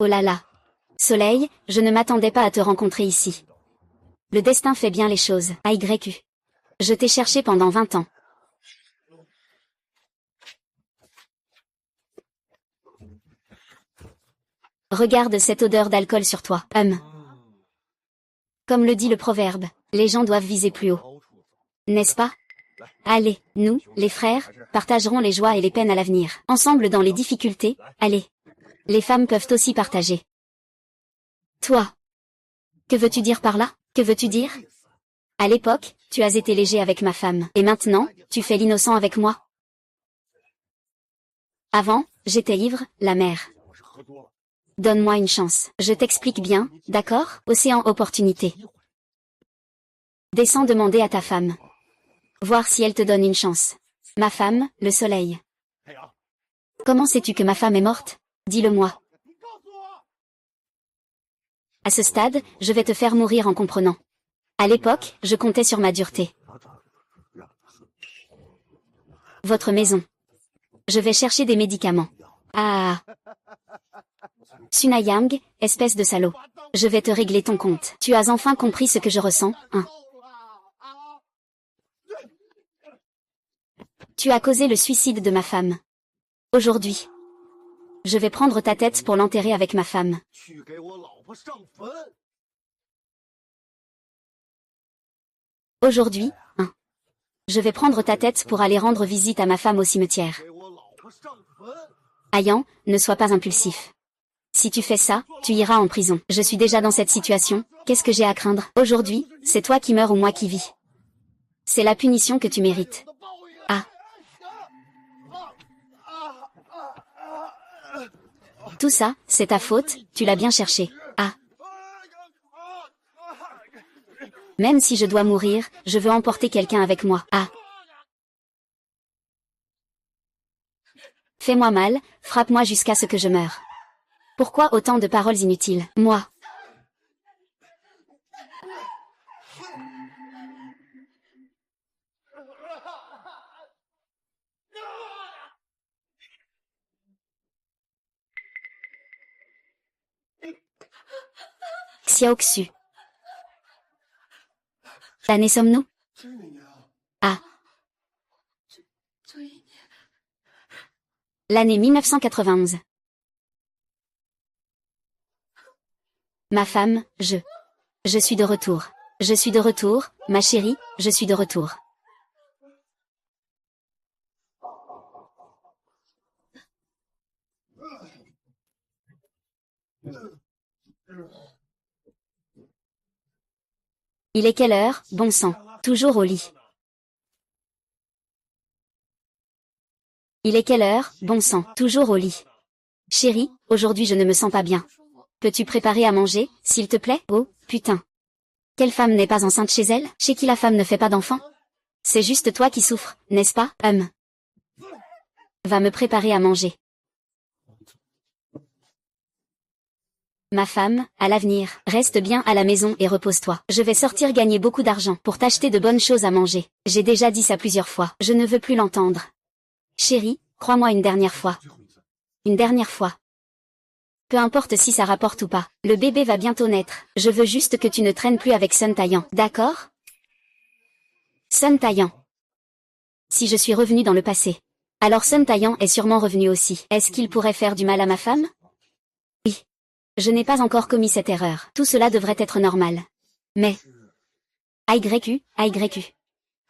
Oh là là. Soleil, je ne m'attendais pas à te rencontrer ici. Le destin fait bien les choses. AYU. Je t'ai cherché pendant 20 ans. Regarde cette odeur d'alcool sur toi. Comme le dit le proverbe, les gens doivent viser plus haut. N'est-ce pas? Allez, nous, les frères, partagerons les joies et les peines à l'avenir. Ensemble dans les difficultés, allez. Les femmes peuvent aussi partager. Toi. Que veux-tu dire par là? Que veux-tu dire? À l'époque, tu as été léger avec ma femme. Et maintenant, tu fais l'innocent avec moi. Avant, j'étais ivre, la mère. Donne-moi une chance. Je t'explique bien, d'accord? Océan opportunité. Descends demander à ta femme. Voir si elle te donne une chance. Ma femme, le soleil. Comment sais-tu que ma femme est morte? Dis-le-moi. À ce stade, je vais te faire mourir en comprenant. À l'époque, je comptais sur ma dureté. Votre maison. Je vais chercher des médicaments. Ah. Sunayang, espèce de salaud. Je vais te régler ton compte. Tu as enfin compris ce que je ressens, hein? Tu as causé le suicide de ma femme. Aujourd'hui. Je vais prendre ta tête pour l'enterrer avec ma femme. Aujourd'hui, hein. Je vais prendre ta tête pour aller rendre visite à ma femme au cimetière. Ayan, ne sois pas impulsif. Si tu fais ça, tu iras en prison. Je suis déjà dans cette situation, qu'est-ce que j'ai à craindre? Aujourd'hui, c'est toi qui meurs ou moi qui vis. C'est la punition que tu mérites. Ah. Tout ça, c'est ta faute, tu l'as bien cherché. Ah. Même si je dois mourir, je veux emporter quelqu'un avec moi. Ah. Fais-moi mal, frappe-moi jusqu'à ce que je meure. Pourquoi autant de paroles inutiles? Moi. Xiaoxu. L'année sommes-nous? Ah. L'année 1991. Ma femme, je suis de retour. Je suis de retour, ma chérie, je suis de retour. Il est quelle heure, bon sang? Toujours au lit. Il est quelle heure, bon sang? Toujours au lit. Chérie, aujourd'hui je ne me sens pas bien. Peux-tu préparer à manger, s'il te plaît? Oh, putain. Quelle femme n'est pas enceinte chez elle? Chez qui la femme ne fait pas d'enfant? C'est juste toi qui souffres, n'est-ce pas? Va me préparer à manger. Ma femme, à l'avenir, reste bien à la maison et repose-toi. Je vais sortir gagner beaucoup d'argent pour t'acheter de bonnes choses à manger. J'ai déjà dit ça plusieurs fois. Je ne veux plus l'entendre. Chérie, crois-moi une dernière fois. Une dernière fois. Peu importe si ça rapporte ou pas. Le bébé va bientôt naître. Je veux juste que tu ne traînes plus avec Sun Taillan. D'accord? Sun Taillan. Si je suis revenu dans le passé. Alors Sun Taillan est sûrement revenu aussi. Est-ce qu'il pourrait faire du mal à ma femme? Oui. Je n'ai pas encore commis cette erreur. Tout cela devrait être normal. Mais... AYU.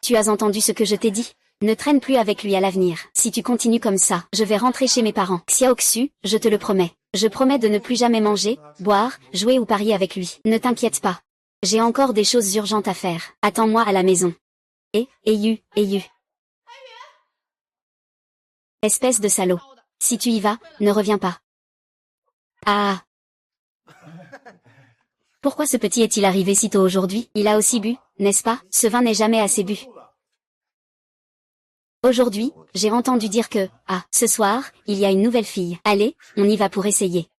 Tu as entendu ce que je t'ai dit? Ne traîne plus avec lui à l'avenir. Si tu continues comme ça, je vais rentrer chez mes parents. Xiaoxu, je te le promets. Je promets de ne plus jamais manger, boire, jouer ou parier avec lui. Ne t'inquiète pas. J'ai encore des choses urgentes à faire. Attends-moi à la maison. Ayu. Espèce de salaud. Si tu y vas, ne reviens pas. Ah. Pourquoi ce petit est-il arrivé si tôt aujourd'hui? Il a aussi bu, n'est-ce pas? Ce vin n'est jamais assez bu. Aujourd'hui, j'ai entendu dire que, ce soir, il y a une nouvelle fille. Allez, on y va pour essayer.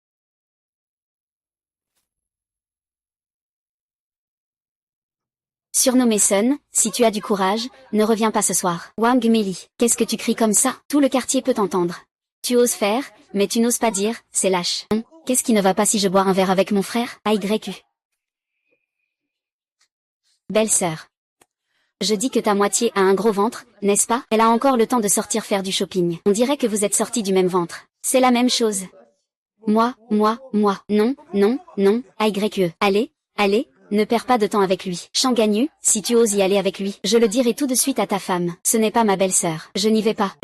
Surnommé Sun, si tu as du courage, ne reviens pas ce soir. Wang Meli, qu'est-ce que tu cries comme ça? Tout le quartier peut t'entendre. Tu oses faire, mais tu n'oses pas dire, c'est lâche. Qu'est-ce qui ne va pas si je bois un verre avec mon frère? AYU. Belle-sœur. Je dis que ta moitié a un gros ventre, n'est-ce pas? Elle a encore le temps de sortir faire du shopping. On dirait que vous êtes sortis du même ventre. C'est la même chose. Moi. Non, AYE. Allez, ne perds pas de temps avec lui. Shanghanyu, si tu oses y aller avec lui, je le dirai tout de suite à ta femme. Ce n'est pas ma belle-sœur. Je n'y vais pas,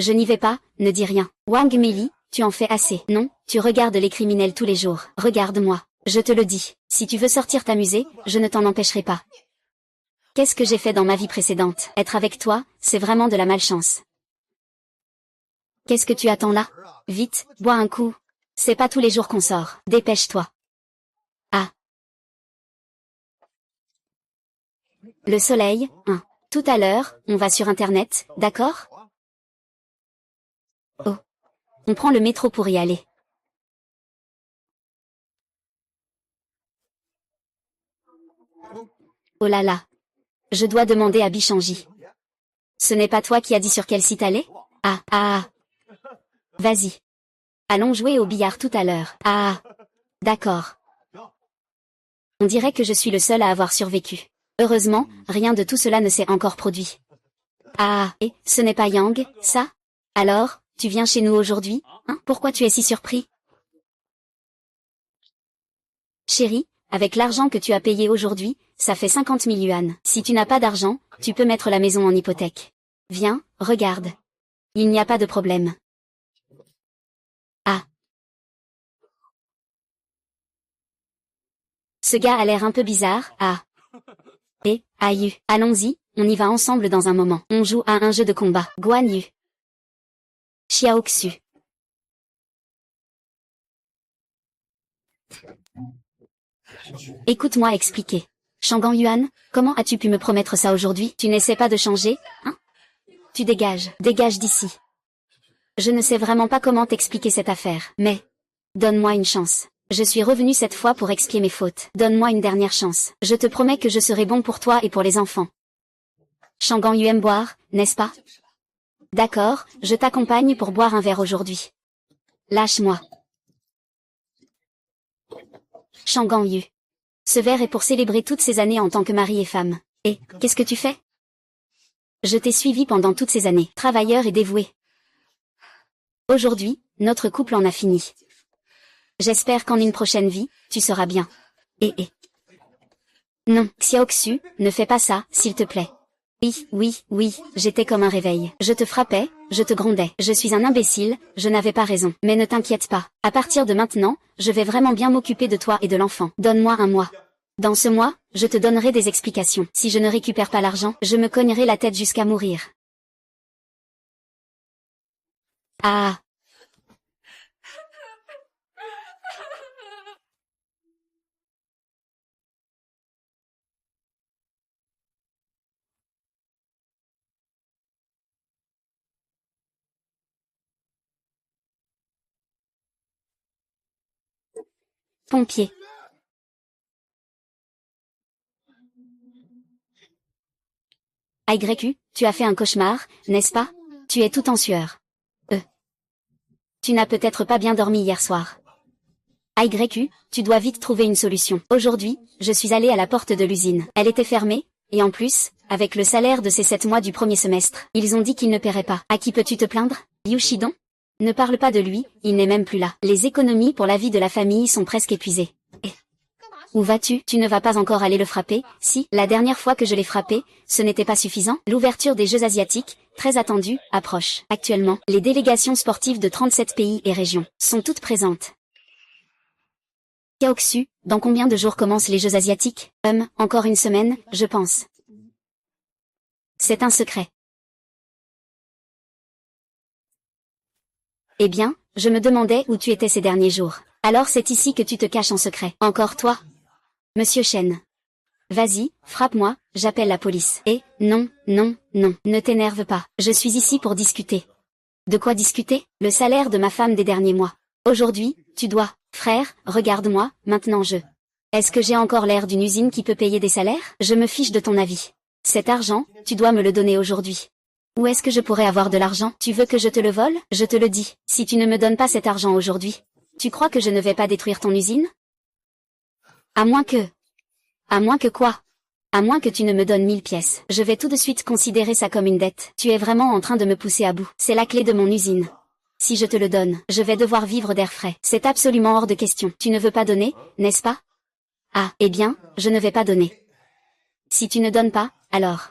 ne dis rien. Wang Mili, tu en fais assez. Non, tu regardes les criminels tous les jours. Regarde-moi. Je te le dis. Si tu veux sortir t'amuser, je ne t'en empêcherai pas. Qu'est-ce que j'ai fait dans ma vie précédente? Être avec toi, c'est vraiment de la malchance. Qu'est-ce que tu attends là? Vite, bois un coup. C'est pas tous les jours qu'on sort. Dépêche-toi. Ah. Le soleil, hein. Tout à l'heure, on va sur Internet, d'accord? Oh. On prend le métro pour y aller. Oh là là. Je dois demander à Bichangi. Ce n'est pas toi qui as dit sur quel site aller? Ah. Vas-y. Allons jouer au billard tout à l'heure. Ah. D'accord. On dirait que je suis le seul à avoir survécu. Heureusement, rien de tout cela ne s'est encore produit. Ah, et ce n'est pas Yang, ça? Alors, tu viens chez nous aujourd'hui, hein? Pourquoi tu es si surpris? Chérie, avec l'argent que tu as payé aujourd'hui, ça fait 50 000 yuan. Si tu n'as pas d'argent, tu peux mettre la maison en hypothèque. Viens, regarde. Il n'y a pas de problème. Ah. Ce gars a l'air un peu bizarre, ah. Aïe, allons-y, on y va ensemble dans un moment. On joue à un jeu de combat. Guan Yu. Xiaoxu. Écoute-moi expliquer. Shanghan Yuan, comment as-tu pu me promettre ça aujourd'hui? Tu n'essaies pas de changer, hein? Tu dégages, dégage d'ici. Je ne sais vraiment pas comment t'expliquer cette affaire, mais... Donne-moi une chance. Je suis revenu cette fois pour expier mes fautes. Donne-moi une dernière chance. Je te promets que je serai bon pour toi et pour les enfants. Shanghan Yu aime boire, n'est-ce pas? D'accord, je t'accompagne pour boire un verre aujourd'hui. Lâche-moi. Shanghan Yu. Ce verre est pour célébrer toutes ces années en tant que mari et femme. Et, qu'est-ce que tu fais? Je t'ai suivi pendant toutes ces années, travailleur et dévoué. Aujourd'hui, notre couple en a fini. J'espère qu'en une prochaine vie, tu seras bien. Non, Xiaoxu, ne fais pas ça, s'il te plaît. Oui, j'étais comme un réveil. Je te frappais, je te grondais. Je suis un imbécile, je n'avais pas raison. Mais ne t'inquiète pas. À partir de maintenant, je vais vraiment bien m'occuper de toi et de l'enfant. Donne-moi un mois. Dans ce mois, je te donnerai des explications. Si je ne récupère pas l'argent, je me cognerai la tête jusqu'à mourir. Ah. Pompier. AYU, tu as fait un cauchemar, n'est-ce pas? Tu es tout en sueur. Tu n'as peut-être pas bien dormi hier soir. AYU, tu dois vite trouver une solution. Aujourd'hui, je suis allée à la porte de l'usine. Elle était fermée, et en plus, avec le salaire de ces 7 mois du premier semestre, ils ont dit qu'ils ne paieraient pas. À qui peux-tu te plaindre? Liu Shidong? Ne parle pas de lui, il n'est même plus là. Les économies pour la vie de la famille sont presque épuisées. Où vas-tu? Tu ne vas pas encore aller le frapper? Si, la dernière fois que je l'ai frappé, ce n'était pas suffisant. L'ouverture des Jeux asiatiques, très attendue, approche. Actuellement, les délégations sportives de 37 pays et régions sont toutes présentes. Xiaoxu, dans combien de jours commencent les Jeux asiatiques? Encore une semaine, je pense. C'est un secret. Eh bien, je me demandais où tu étais ces derniers jours. Alors c'est ici que tu te caches en secret. Encore toi? Monsieur Chen. Vas-y, frappe-moi, j'appelle la police. Non, ne t'énerve pas. Je suis ici pour discuter. De quoi discuter? Le salaire de ma femme des derniers mois. Aujourd'hui, tu dois. Frère, regarde-moi, maintenant je. Est-ce que j'ai encore l'air d'une usine qui peut payer des salaires? Je me fiche de ton avis. Cet argent, tu dois me le donner aujourd'hui. Où est-ce que je pourrais avoir de l'argent? Tu veux que je te le vole? Je te le dis, si tu ne me donnes pas cet argent aujourd'hui, Tu crois que je ne vais pas détruire ton usine? À moins que... À moins que quoi? À moins que tu ne me donnes 1000 pièces. Je vais tout de suite considérer ça comme une dette. Tu es vraiment en train de me pousser à bout. C'est la clé de mon usine. Si je te le donne, je vais devoir vivre d'air frais. C'est absolument hors de question. Tu ne veux pas donner, n'est-ce pas? Ah, eh bien, je ne vais pas donner. Si tu ne donnes pas, alors...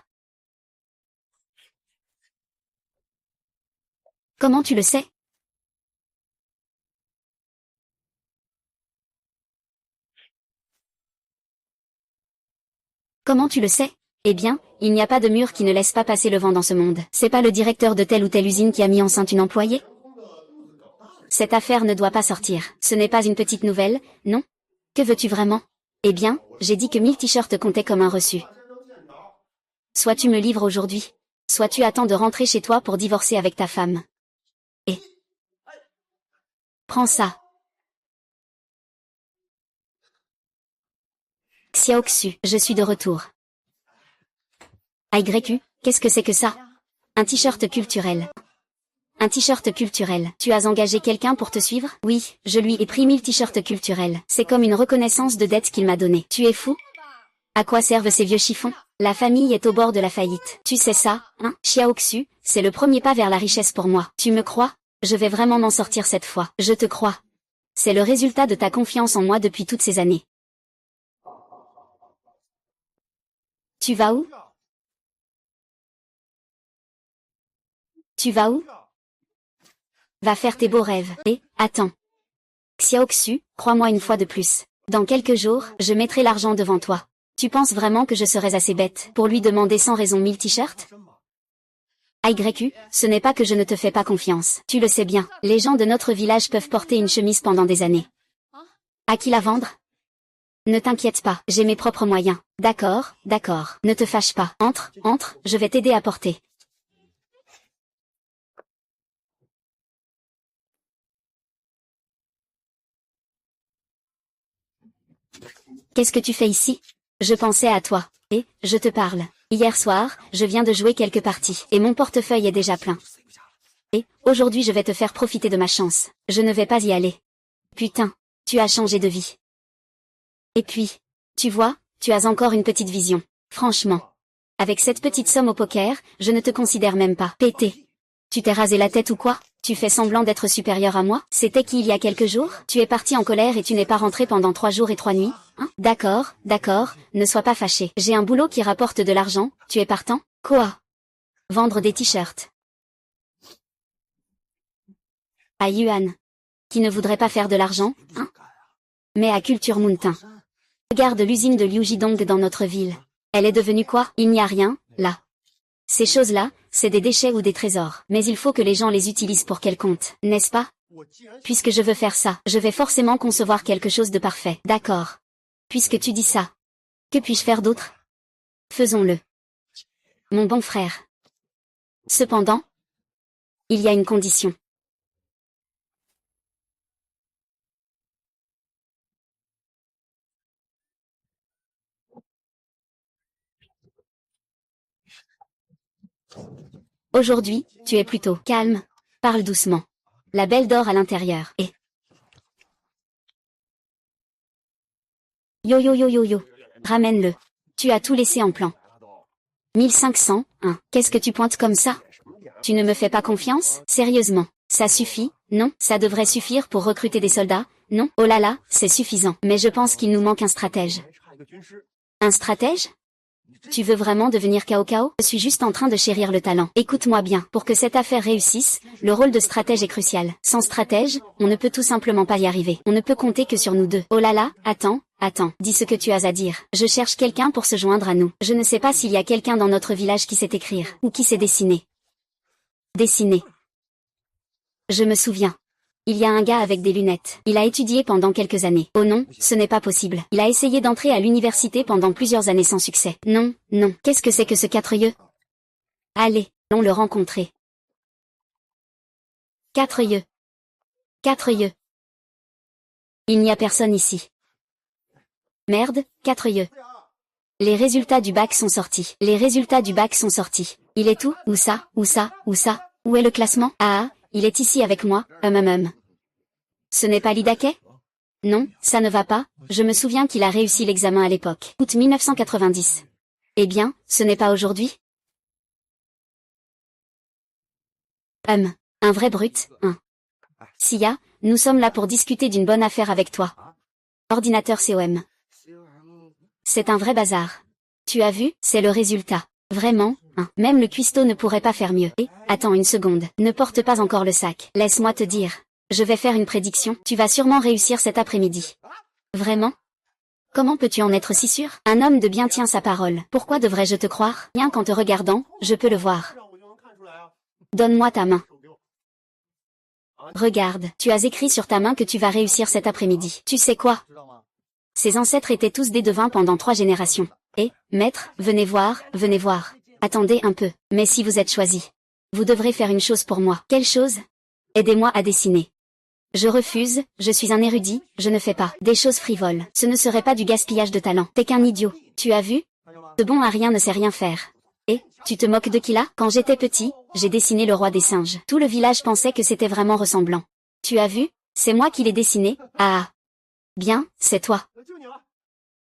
Comment tu le sais? Comment tu le sais? Eh bien, il n'y a pas de mur qui ne laisse pas passer le vent dans ce monde. C'est pas le directeur de telle ou telle usine qui a mis enceinte une employée? Cette affaire ne doit pas sortir. Ce n'est pas une petite nouvelle, non? Que veux-tu vraiment? Eh bien, j'ai dit que 1000 t-shirts comptaient comme un reçu. Soit tu me livres aujourd'hui, soit tu attends de rentrer chez toi pour divorcer avec ta femme. Et... Prends ça. Xiaoxu, je suis de retour. AYU, qu'est-ce que c'est que ça? Un t-shirt culturel. Un t-shirt culturel. Tu as engagé quelqu'un pour te suivre? Oui, je lui ai pris 1000 t-shirts culturels. C'est comme une reconnaissance de dette qu'il m'a donnée. Tu es fou? À quoi servent ces vieux chiffons? La famille est au bord de la faillite. Tu sais ça, hein? Xiaoxu, c'est le premier pas vers la richesse pour moi. Tu me crois? Je vais vraiment m'en sortir cette fois. Je te crois. C'est le résultat de ta confiance en moi depuis toutes ces années. Tu vas où? Tu vas où? Va faire tes beaux rêves. Et, attends. Xiaoxu, crois-moi une fois de plus. Dans quelques jours, je mettrai l'argent devant toi. Tu penses vraiment que je serais assez bête pour lui demander sans raison 1000 t-shirts? AYU, ce n'est pas que je ne te fais pas confiance. Tu le sais bien, les gens de notre village peuvent porter une chemise pendant des années. À qui la vendre? Ne t'inquiète pas, j'ai mes propres moyens. D'accord, d'accord. Ne te fâche pas. Entre, je vais t'aider à porter. Qu'est-ce que tu fais ici? Je pensais à toi. Et, je te parle. Hier soir, je viens de jouer quelques parties, et mon portefeuille est déjà plein. Et, aujourd'hui je vais te faire profiter de ma chance. Je ne vais pas y aller. Putain, tu as changé de vie. Et puis, tu vois, tu as encore une petite vision. Franchement. Avec cette petite somme au poker, je ne te considère même pas pété. Tu t'es rasé la tête ou quoi? Tu fais semblant d'être supérieur à moi? C'était qui il y a quelques jours? Tu es parti en colère et tu n'es pas rentré pendant 3 jours et 3 nuits? Hein? D'accord, d'accord, ne sois pas fâché. J'ai un boulot qui rapporte de l'argent, tu es partant? Quoi? Vendre des t-shirts. À Yuan. Qui ne voudrait pas faire de l'argent, hein? Mais à Culture Mountain. Regarde l'usine de Liu Jidong dans notre ville. Elle est devenue quoi? Il n'y a rien, là. Ces choses-là, c'est des déchets ou des trésors. Mais il faut que les gens les utilisent pour quel compte, n'est-ce pas? Puisque je veux faire ça, je vais forcément concevoir quelque chose de parfait. D'accord. Puisque tu dis ça. Que puis-je faire d'autre? Faisons-le. Mon bon frère. Cependant, il y a une condition. Aujourd'hui, tu es plutôt calme. Parle doucement. La belle dort à l'intérieur. Et... Yo yo yo yo yo. Ramène-le. Tu as tout laissé en plan. 1500, hein. Qu'est-ce que tu pointes comme ça? Tu ne me fais pas confiance? Sérieusement. Ça suffit? Non, ça devrait suffire pour recruter des soldats? Non? Oh là là, c'est suffisant. Mais je pense qu'il nous manque un stratège. Un stratège? Tu veux vraiment devenir Cao Cao? Je suis juste en train de chérir le talent. Écoute-moi bien, pour que cette affaire réussisse, le rôle de stratège est crucial. Sans stratège, on ne peut tout simplement pas y arriver. On ne peut compter que sur nous deux. Oh là là, attends, dis ce que tu as à dire. Je cherche quelqu'un pour se joindre à nous. Je ne sais pas s'il y a quelqu'un dans notre village qui sait écrire, ou qui sait dessiner. Dessiner. Je me souviens. Il y a un gars avec des lunettes. Il a étudié pendant quelques années. Oh non, ce n'est pas possible. Il a essayé d'entrer à l'université pendant plusieurs années sans succès. Non, non. Qu'est-ce que c'est que ce 4 yeux? Allez, allons le rencontrer. 4 yeux. 4 yeux. Il n'y a personne ici. Merde, 4 yeux. Les résultats du bac sont sortis. Les résultats du bac sont sortis. Il est où? Où ça? Où ça? Où ça? Où est le classement? Ah, il est ici avec moi. Ce n'est pas Lidake? Non, ça ne va pas, je me souviens qu'il a réussi l'examen à l'époque. Août 1990. Eh bien, ce n'est pas aujourd'hui? Un vrai brut, hein. Sia, nous sommes là pour discuter d'une bonne affaire avec toi. Ordinateur COM. C'est un vrai bazar. Tu as vu, c'est le résultat. Vraiment, hein. Même le cuistot ne pourrait pas faire mieux. Et, attends une seconde, ne porte pas encore le sac. Laisse-moi te dire. Je vais faire une prédiction. Tu vas sûrement réussir cet après-midi. Vraiment? Comment peux-tu en être si sûr? Un homme de bien tient sa parole. Pourquoi devrais-je te croire? Rien qu'en te regardant, je peux le voir. Donne-moi ta main. Regarde, tu as écrit sur ta main que tu vas réussir cet après-midi. Tu sais quoi? Ses ancêtres étaient tous des devins pendant 3 générations. Et, maître, venez voir, venez voir. Attendez un peu, mais si vous êtes choisi, vous devrez faire une chose pour moi. Quelle chose? Aidez-moi à dessiner. Je refuse, je suis un érudit, je ne fais pas des choses frivoles. Ce ne serait pas du gaspillage de talent. T'es qu'un idiot. Tu as vu? Ce bon à rien ne sait rien faire. Et, tu te moques de qui là? Quand j'étais petit, j'ai dessiné le roi des singes. Tout le village pensait que c'était vraiment ressemblant. Tu as vu? C'est moi qui l'ai dessiné. Ah. Bien, c'est toi.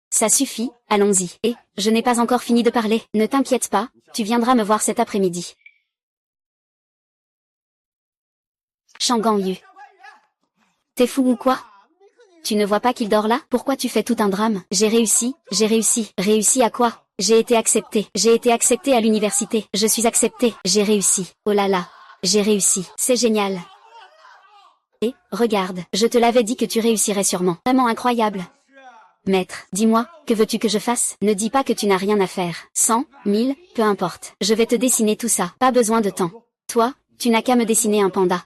Ça suffit, allons-y. Et, je n'ai pas encore fini de parler. Ne t'inquiète pas, tu viendras me voir cet après-midi. Shang Yu. T'es fou ou quoi? Tu ne vois pas qu'il dort là? Pourquoi tu fais tout un drame? J'ai réussi, j'ai réussi. Réussi à quoi? J'ai été accepté à l'université. Je suis accepté, j'ai réussi. Oh là là, j'ai réussi. C'est génial. Et, regarde, je te l'avais dit que tu réussirais sûrement. Vraiment incroyable. Maître, dis-moi, que veux-tu que je fasse? Ne dis pas que tu n'as rien à faire. 100, 1000, peu importe. Je vais te dessiner tout ça. Pas besoin de temps. Toi, tu n'as qu'à me dessiner un panda.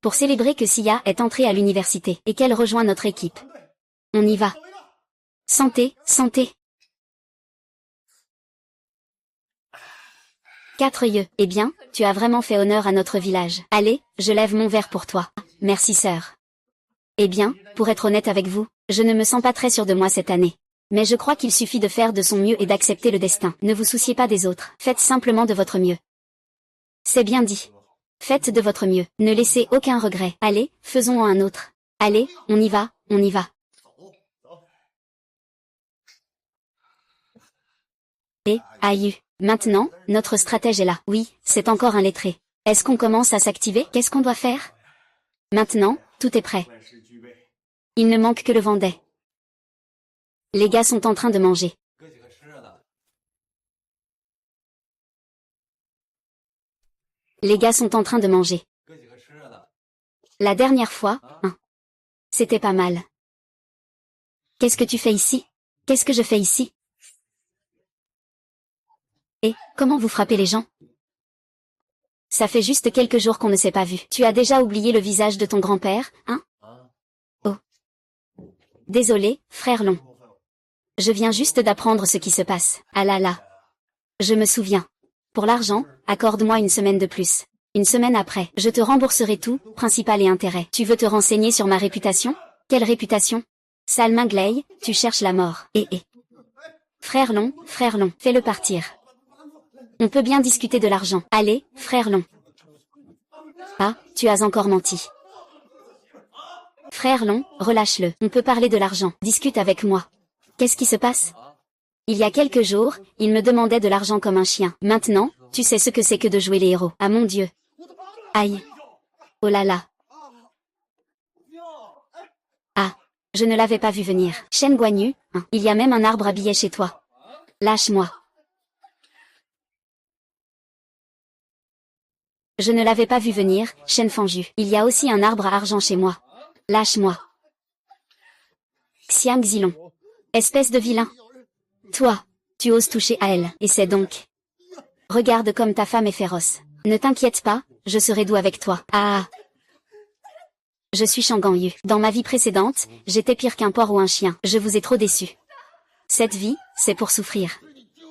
Pour célébrer que Sia est entrée à l'université et qu'elle rejoint notre équipe. On y va. Santé, santé. 4 yeux. Eh bien, tu as vraiment fait honneur à notre village. Allez, je lève mon verre pour toi. Merci sœur. Eh bien, pour être honnête avec vous, je ne me sens pas très sûre de moi cette année. Mais je crois qu'il suffit de faire de son mieux et d'accepter le destin. Ne vous souciez pas des autres. Faites simplement de votre mieux. C'est bien dit. Faites de votre mieux. Ne laissez aucun regret. Allez, faisons un autre. Allez, on y va, on y va. Et, Aïe. Maintenant, notre stratège est là. Oui, c'est encore un lettré. Est-ce qu'on commence à s'activer? Qu'est-ce qu'on doit faire? Maintenant, tout est prêt. Il ne manque que le Vendée. Les gars sont en train de manger. Les gars sont en train de manger. La dernière fois, hein. C'était pas mal. Qu'est-ce que tu fais ici? Qu'est-ce que je fais ici? Et, comment vous frappez les gens? Ça fait juste quelques jours qu'on ne s'est pas vu. Tu as déjà oublié le visage de ton grand-père, hein? Oh. Désolé, frère Long. Je viens juste d'apprendre ce qui se passe. Ah là là. Je me souviens. Pour l'argent, accorde-moi une semaine de plus. Une semaine après, je te rembourserai tout, principal et intérêt. Tu veux te renseigner sur ma réputation? Quelle réputation? Salmin Gley, tu cherches la mort. Frère Long, fais-le partir. On peut bien discuter de l'argent. Allez, frère Long. Ah, tu as encore menti. Frère Long, relâche-le. On peut parler de l'argent. Discute avec moi. Qu'est-ce qui se passe? Il y a quelques jours, il me demandait de l'argent comme un chien. Maintenant, tu sais ce que c'est que de jouer les héros. Ah mon Dieu. Aïe. Oh là là. Ah. Je ne l'avais pas vu venir. Shen Guanyu, hein, il y a même un arbre à billets chez toi. Lâche-moi. Je ne l'avais pas vu venir, Shen Fanju. Il y a aussi un arbre à argent chez moi. Lâche-moi. Xiang Zilong. Espèce de vilain. Toi, tu oses toucher à elle, et c'est donc. Regarde comme ta femme est féroce. Ne t'inquiète pas, je serai doux avec toi. Ah. Je suis Shang Yu. Dans ma vie précédente, j'étais pire qu'un porc ou un chien. Je vous ai trop déçu. Cette vie, c'est pour souffrir.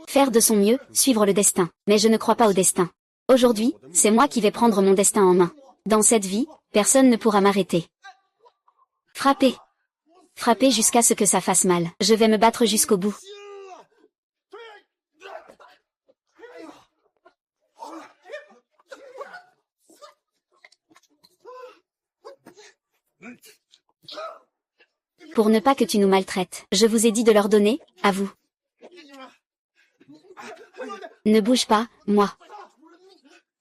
Faire de son mieux, suivre le destin. Mais je ne crois pas au destin. Aujourd'hui, c'est moi qui vais prendre mon destin en main. Dans cette vie, personne ne pourra m'arrêter. Frappez. Frappez jusqu'à ce que ça fasse mal. Je vais me battre jusqu'au bout. Pour ne pas que tu nous maltraites. Je vous ai dit de leur donner, à vous. Ne bouge pas, moi.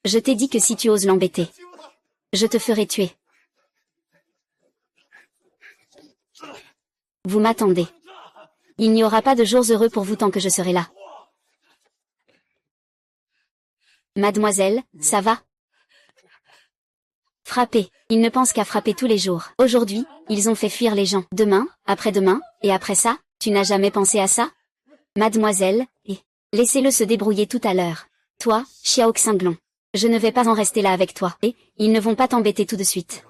Je t'ai dit que si tu oses l'embêter, je te ferai tuer. Vous m'attendez. Il n'y aura pas de jours heureux pour vous tant que je serai là. Mademoiselle, ça va? Frapper. Ils ne pensent qu'à frapper tous les jours. Aujourd'hui, ils ont fait fuir les gens. Demain, après-demain, et après ça, tu n'as jamais pensé à ça? Mademoiselle, et laissez-le se débrouiller tout à l'heure. Toi, Xiao Xinglong. Je ne vais pas en rester là avec toi. Et, ils ne vont pas t'embêter tout de suite.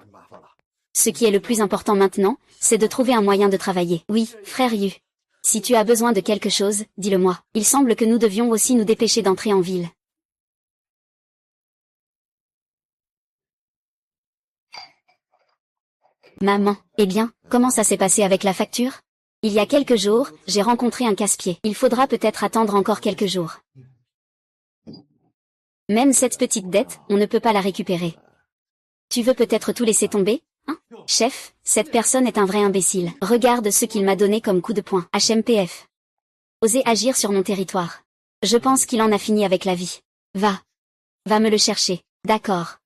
Ce qui est le plus important maintenant, c'est de trouver un moyen de travailler. Oui, frère Yu. Si tu as besoin de quelque chose, dis-le-moi. Il semble que nous devions aussi nous dépêcher d'entrer en ville. Maman, eh bien, comment ça s'est passé avec la facture? Il y a quelques jours, j'ai rencontré un casse-pied. Il faudra peut-être attendre encore quelques jours. Même cette petite dette, on ne peut pas la récupérer. Tu veux peut-être tout laisser tomber, hein? Chef, cette personne est un vrai imbécile. Regarde ce qu'il m'a donné comme coup de poing. HMPF. Oser agir sur mon territoire. Je pense qu'il en a fini avec la vie. Va. Va me le chercher. D'accord.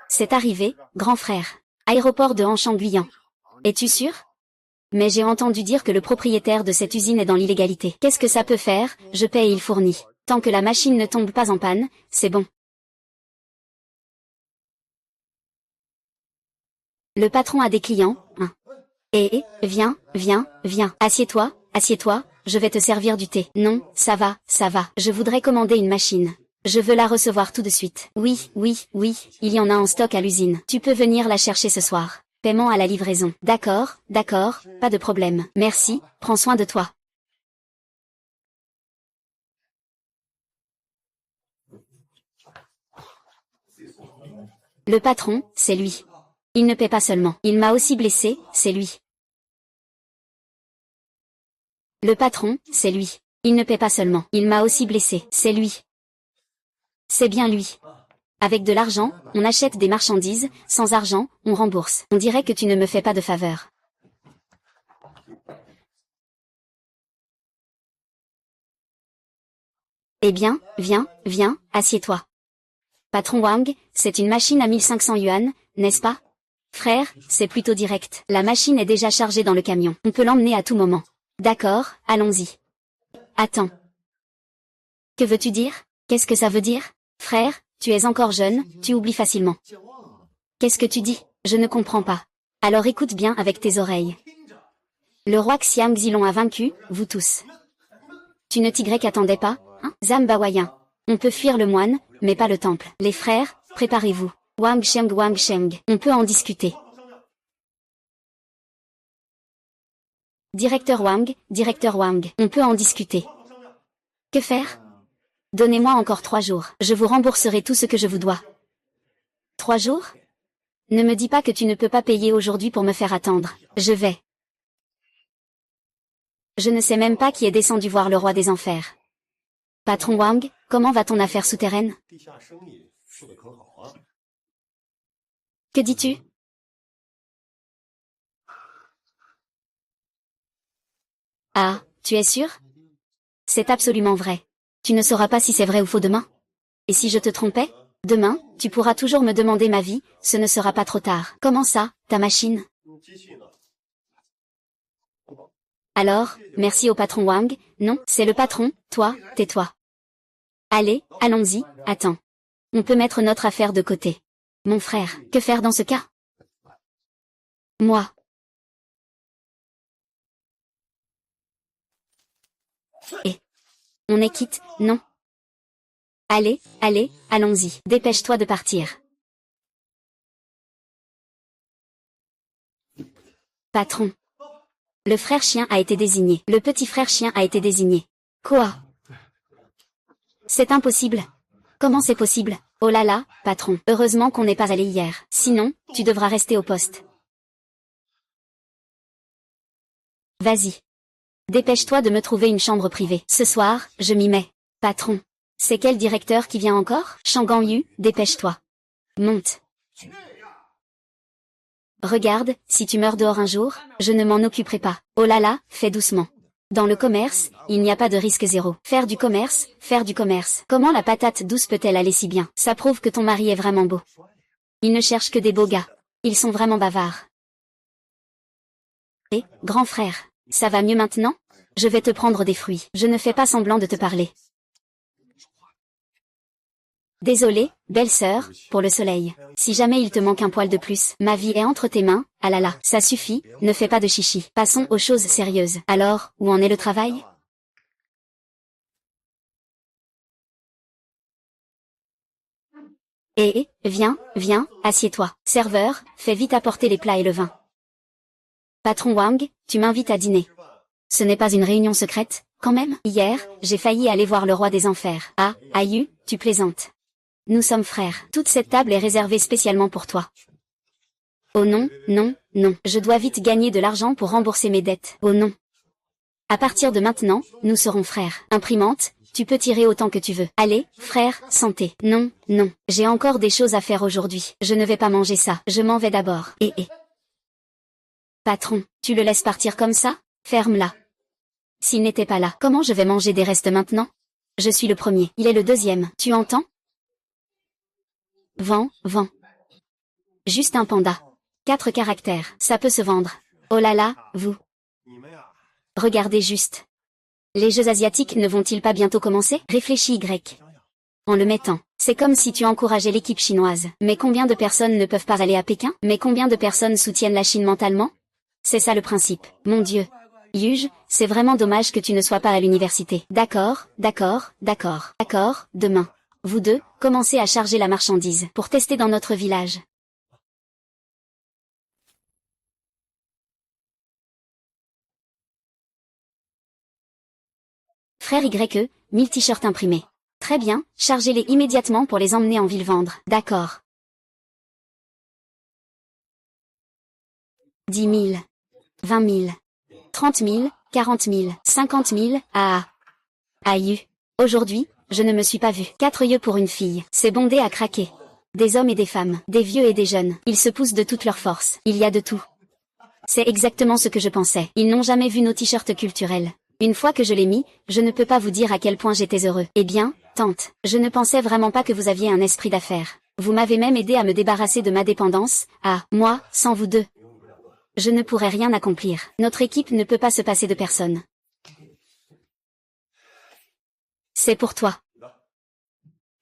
C'est arrivé, grand frère. Aéroport de Hanshan-Guyang. Es-tu sûr? Mais j'ai entendu dire que le propriétaire de cette usine est dans l'illégalité. Qu'est-ce que ça peut faire? Je paie et il fournit. Tant que la machine ne tombe pas en panne, c'est bon. Le patron a des clients, hein. Viens, viens, viens. Assieds-toi, assieds-toi, je vais te servir du thé. Non, ça va, ça va. Je voudrais commander une machine. Je veux la recevoir tout de suite. Oui, oui, oui, il y en a en stock à l'usine. Tu peux venir la chercher ce soir. Paiement à la livraison. D'accord, d'accord, pas de problème. Merci, prends soin de toi. Le patron, c'est lui. Il ne paie pas seulement. Il m'a aussi blessé, c'est lui. Le patron, c'est lui. Il ne paie pas seulement. Il m'a aussi blessé, c'est lui. C'est bien lui. Avec de l'argent, on achète des marchandises, sans argent, on rembourse. On dirait que tu ne me fais pas de faveur. Eh bien, viens, viens, assieds-toi. Patron Wang, c'est une machine à 1500 yuan, n'est-ce pas? Frère, c'est plutôt direct. La machine est déjà chargée dans le camion. On peut l'emmener à tout moment. D'accord, allons-y. Attends. Que veux-tu dire? Qu'est-ce que ça veut dire? Frère, tu es encore jeune, tu oublies facilement. Qu'est-ce que tu dis? Je ne comprends pas. Alors écoute bien avec tes oreilles. Le roi Xiang Xilong a vaincu, vous tous. Tu ne t'attendais pas, hein? Zambawayan. On peut fuir le moine, mais pas le temple. Les frères, préparez-vous. Wang Sheng. On peut en discuter. Directeur Wang, on peut en discuter. Que faire? Donnez-moi encore 3 jours. Je vous rembourserai tout ce que je vous dois. 3 jours? Ne me dis pas que tu ne peux pas payer aujourd'hui pour me faire attendre. Je vais. Je ne sais même pas qui est descendu voir le roi des enfers. Patron Wang, comment va ton affaire souterraine? Que dis-tu? Ah, tu es sûr? C'est absolument vrai. Tu ne sauras pas si c'est vrai ou faux demain. Et si je te trompais? Demain, tu pourras toujours me demander ma vie, ce ne sera pas trop tard. Comment ça, ta machine? Alors, merci au patron Wang, non, c'est le patron, toi, tais-toi. Allez, allons-y, attends. On peut mettre notre affaire de côté. Mon frère, que faire dans ce cas? Moi. Et on est quitte, non? Allez, allez, allons-y. Dépêche-toi de partir. Patron. Le frère chien a été désigné. Le petit frère chien a été désigné. Quoi? C'est impossible. Comment c'est possible? Oh là là, patron. Heureusement qu'on n'est pas allé hier. Sinon, tu devras rester au poste. Vas-y. Dépêche-toi de me trouver une chambre privée. Ce soir, je m'y mets. Patron. C'est quel directeur qui vient encore? Shang Yu, dépêche-toi. Monte. Regarde, si tu meurs dehors un jour, je ne m'en occuperai pas. Oh là là, fais doucement. Dans le commerce, il n'y a pas de risque zéro. Faire du commerce, faire du commerce. Comment la patate douce peut-elle aller si bien? Ça prouve que ton mari est vraiment beau. Il ne cherche que des beaux gars. Ils sont vraiment bavards. Et, grand frère, ça va mieux maintenant? Je vais te prendre des fruits. Je ne fais pas semblant de te parler. Désolé, belle sœur, pour le soleil. Si jamais il te manque un poil de plus, ma vie est entre tes mains, ah là là, ça suffit, ne fais pas de chichi. Passons aux choses sérieuses. Alors, où en est le travail? Viens, viens, assieds-toi. Serveur, fais vite apporter les plats et le vin. Patron Wang, tu m'invites à dîner. Ce n'est pas une réunion secrète, quand même? Hier, j'ai failli aller voir le roi des enfers. Ah, Ayu, tu plaisantes. Nous sommes frères. Toute cette table est réservée spécialement pour toi. Oh non, non, non. Je dois vite gagner de l'argent pour rembourser mes dettes. Oh non. À partir de maintenant, nous serons frères. Imprimante, tu peux tirer autant que tu veux. Allez, frère, santé. Non, non. J'ai encore des choses à faire aujourd'hui. Je ne vais pas manger ça. Je m'en vais d'abord. Patron, tu le laisses partir comme ça? Ferme-la. S'il n'était pas là, comment je vais manger des restes maintenant? Je suis le premier. Il est le deuxième. Tu entends? Vend, vend. Juste un panda. 4 caractères. Ça peut se vendre. Oh là là, vous. Regardez juste. Les jeux asiatiques ne vont-ils pas bientôt commencer? Réfléchis Y. En le mettant. C'est comme si tu encourageais l'équipe chinoise. Mais combien de personnes ne peuvent pas aller à Pékin? Mais combien de personnes soutiennent la Chine mentalement? C'est ça le principe. Mon Dieu. Yuge, c'est vraiment dommage que tu ne sois pas à l'université. D'accord, d'accord, d'accord. D'accord, demain. Vous deux, commencez à charger la marchandise pour tester dans notre village. Frère YE, 1000 t-shirts imprimés. Très bien, chargez-les immédiatement pour les emmener en ville vendre. D'accord. 10 000. 20 000. 30 000, 40 000, 50 000, ah. Aïe. Aujourd'hui, je ne me suis pas vue. 4 yeux pour une fille. C'est bondé à craquer. Des hommes et des femmes, des vieux et des jeunes. Ils se poussent de toute leur force. Il y a de tout. C'est exactement ce que je pensais. Ils n'ont jamais vu nos t-shirts culturels. Une fois que je l'ai mis, je ne peux pas vous dire à quel point j'étais heureux. Eh bien, tante, je ne pensais vraiment pas que vous aviez un esprit d'affaires. Vous m'avez même aidé à me débarrasser de ma dépendance. Ah, moi, sans vous deux. Je ne pourrais rien accomplir. Notre équipe ne peut pas se passer de personne. C'est pour toi.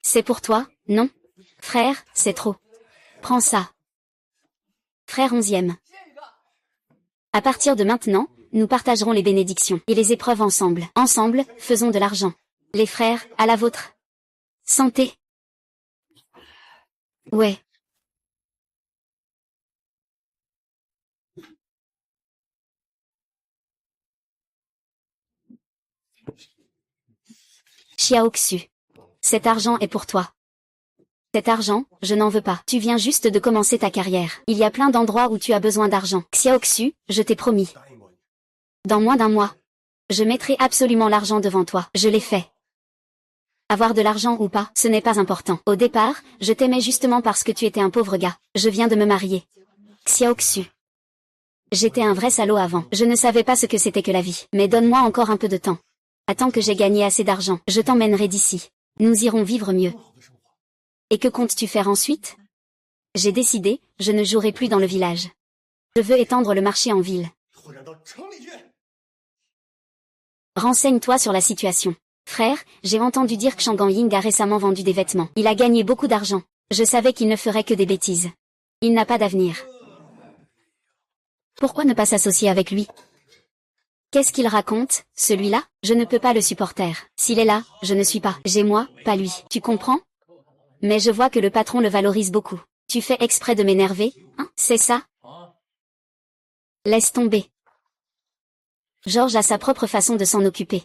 C'est pour toi, non? Frère, c'est trop. Prends ça. Frère 11e. À partir de maintenant, nous partagerons les bénédictions et les épreuves ensemble. Ensemble, faisons de l'argent. Les frères, à la vôtre. Santé. Ouais. Xiaoxu. Cet argent est pour toi. Cet argent, je n'en veux pas. Tu viens juste de commencer ta carrière. Il y a plein d'endroits où tu as besoin d'argent. Xiaoxu, je t'ai promis. Dans moins d'un mois. Je mettrai absolument l'argent devant toi. Je l'ai fait. Avoir de l'argent ou pas, ce n'est pas important. Au départ, je t'aimais justement parce que tu étais un pauvre gars. Je viens de me marier. Xiaoxu. J'étais un vrai salaud avant. Je ne savais pas ce que c'était que la vie. Mais donne-moi encore un peu de temps. Attends que j'ai gagné assez d'argent. Je t'emmènerai d'ici. Nous irons vivre mieux. Et que comptes-tu faire ensuite? J'ai décidé, je ne jouerai plus dans le village. Je veux étendre le marché en ville. Renseigne-toi sur la situation. Frère, j'ai entendu dire que Shang Ying a récemment vendu des vêtements. Il a gagné beaucoup d'argent. Je savais qu'il ne ferait que des bêtises. Il n'a pas d'avenir. Pourquoi ne pas s'associer avec lui? Qu'est-ce qu'il raconte, celui-là? Je ne peux pas le supporter. S'il est là, je ne suis pas. J'ai moi, pas lui. Tu comprends? Mais je vois que le patron le valorise beaucoup. Tu fais exprès de m'énerver, hein? C'est ça? Laisse tomber. George a sa propre façon de s'en occuper.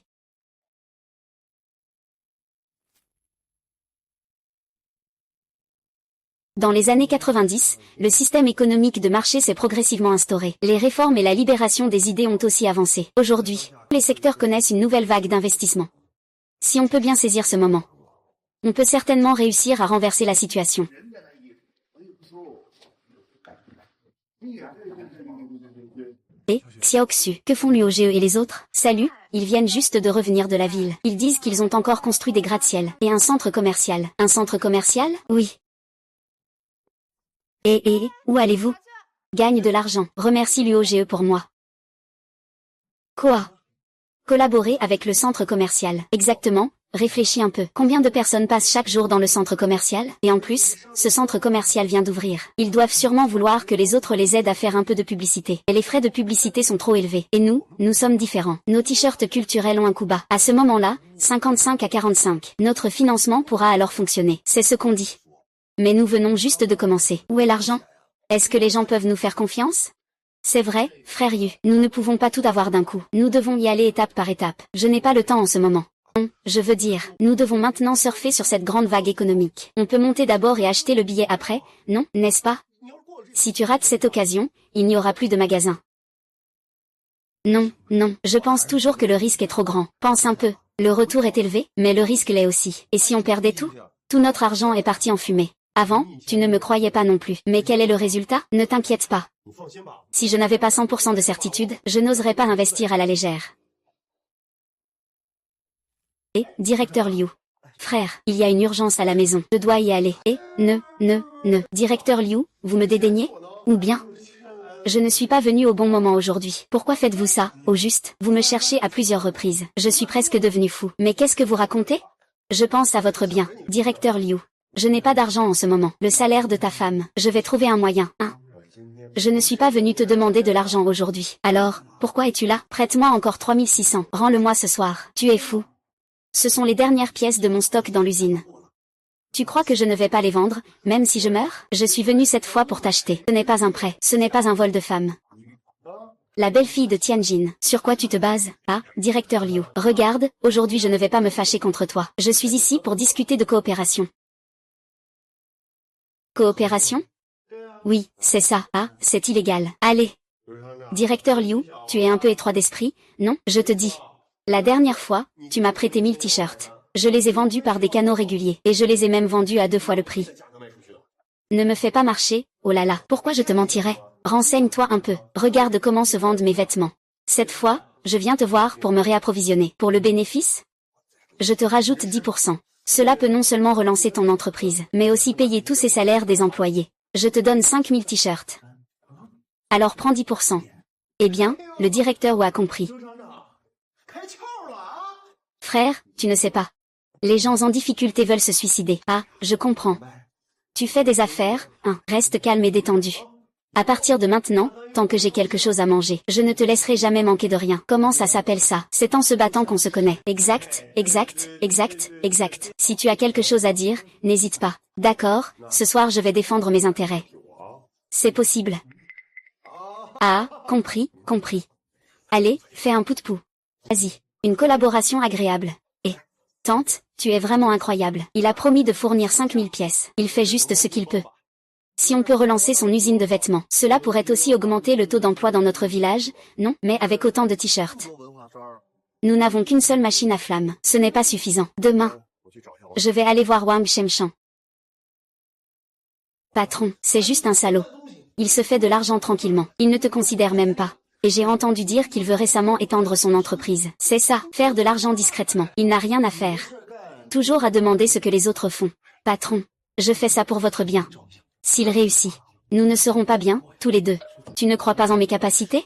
Dans les années 90, le système économique de marché s'est progressivement instauré. Les réformes et la libération des idées ont aussi avancé. Aujourd'hui, les secteurs connaissent une nouvelle vague d'investissement. Si on peut bien saisir ce moment, on peut certainement réussir à renverser la situation. Et, Xiaoxu, que font Luo Jie et les autres? Salut, ils viennent juste de revenir de la ville. Ils disent qu'ils ont encore construit des gratte-ciel et un centre commercial. Un centre commercial? Oui. Et, où allez-vous? Gagne de l'argent. Remercie Luo Jie pour moi. Quoi? Collaborer avec le centre commercial. Exactement. Réfléchis un peu. Combien de personnes passent chaque jour dans le centre commercial? Et en plus, ce centre commercial vient d'ouvrir. Ils doivent sûrement vouloir que les autres les aident à faire un peu de publicité. Et les frais de publicité sont trop élevés. Et nous sommes différents. Nos t-shirts culturels ont un coût bas. À ce moment-là, 55 à 45. Notre financement pourra alors fonctionner. C'est ce qu'on dit. Mais nous venons juste de commencer. Où est l'argent? Est-ce que les gens peuvent nous faire confiance? C'est vrai, frère Yu. Nous ne pouvons pas tout avoir d'un coup. Nous devons y aller étape par étape. Je n'ai pas le temps en ce moment. Non, je veux dire, nous devons maintenant surfer sur cette grande vague économique. On peut monter d'abord et acheter le billet après, non, n'est-ce pas? Si tu rates cette occasion, il n'y aura plus de magasin. Non, je pense toujours que le risque est trop grand. Pense un peu. Le retour est élevé, mais le risque l'est aussi. Et si on perdait tout? Tout notre argent est parti en fumée. Avant, tu ne me croyais pas non plus. Mais quel est le résultat? Ne t'inquiète pas. Si je n'avais pas 100% de certitude, je n'oserais pas investir à la légère. Et, directeur Liu. Frère, il y a une urgence à la maison. Je dois y aller. Et, Directeur Liu, vous me dédaignez? Ou bien? Je ne suis pas venu au bon moment aujourd'hui. Pourquoi faites-vous ça, au juste? Vous me cherchez à plusieurs reprises. Je suis presque devenu fou. Mais qu'est-ce que vous racontez? Je pense à votre bien, directeur Liu. Je n'ai pas d'argent en ce moment. Le salaire de ta femme. Je vais trouver un moyen, hein. Je ne suis pas venu te demander de l'argent aujourd'hui. Alors, pourquoi es-tu là? Prête-moi encore 3600. Rends-le-moi ce soir. Tu es fou. Ce sont les dernières pièces de mon stock dans l'usine. Tu crois que je ne vais pas les vendre, même si je meurs? Je suis venu cette fois pour t'acheter. Ce n'est pas un prêt. Ce n'est pas un vol de femme. La belle-fille de Tianjin. Sur quoi tu te bases? Ah, directeur Liu. Regarde, aujourd'hui je ne vais pas me fâcher contre toi. Je suis ici pour discuter de coopération. Coopération? Oui, c'est ça. Ah, c'est illégal. Allez. Directeur Liu, tu es un peu étroit d'esprit, non? Je te dis. La dernière fois, tu m'as prêté 1000 t-shirts. Je les ai vendus par des canaux réguliers, et je les ai même vendus à 2 fois le prix. Ne me fais pas marcher, oh là là, pourquoi je te mentirais? Renseigne-toi un peu, regarde comment se vendent mes vêtements. Cette fois, je viens te voir pour me réapprovisionner. Pour le bénéfice? Je te rajoute 10%. Cela peut non seulement relancer ton entreprise, mais aussi payer tous ces salaires des employés. Je te donne 5000 t-shirts. Alors prends 10%. Eh bien, le directeur a compris. Frère, tu ne sais pas. Les gens en difficulté veulent se suicider. Ah, je comprends. Tu fais des affaires, hein, reste calme et détendu. À partir de maintenant, tant que j'ai quelque chose à manger, je ne te laisserai jamais manquer de rien. Comment ça s'appelle ça? C'est en se battant qu'on se connaît. Exact. Si tu as quelque chose à dire, n'hésite pas. D'accord, ce soir je vais défendre mes intérêts. C'est possible. Ah, compris. Allez, fais un pout-pou. Vas-y, une collaboration agréable. Et, tante, tu es vraiment incroyable. Il a promis de fournir 5000 pièces. Il fait juste ce qu'il peut. Si on peut relancer son usine de vêtements, cela pourrait aussi augmenter le taux d'emploi dans notre village, non, mais avec autant de t-shirts. Nous n'avons qu'une seule machine à flammes. Ce n'est pas suffisant. Demain, je vais aller voir Wang Shemshan. Patron, c'est juste un salaud. Il se fait de l'argent tranquillement. Il ne te considère même pas. Et j'ai entendu dire qu'il veut récemment étendre son entreprise. C'est ça, faire de l'argent discrètement. Il n'a rien à faire. Toujours à demander ce que les autres font. Patron, je fais ça pour votre bien. S'il réussit, nous ne serons pas bien, tous les deux. Tu ne crois pas en mes capacités?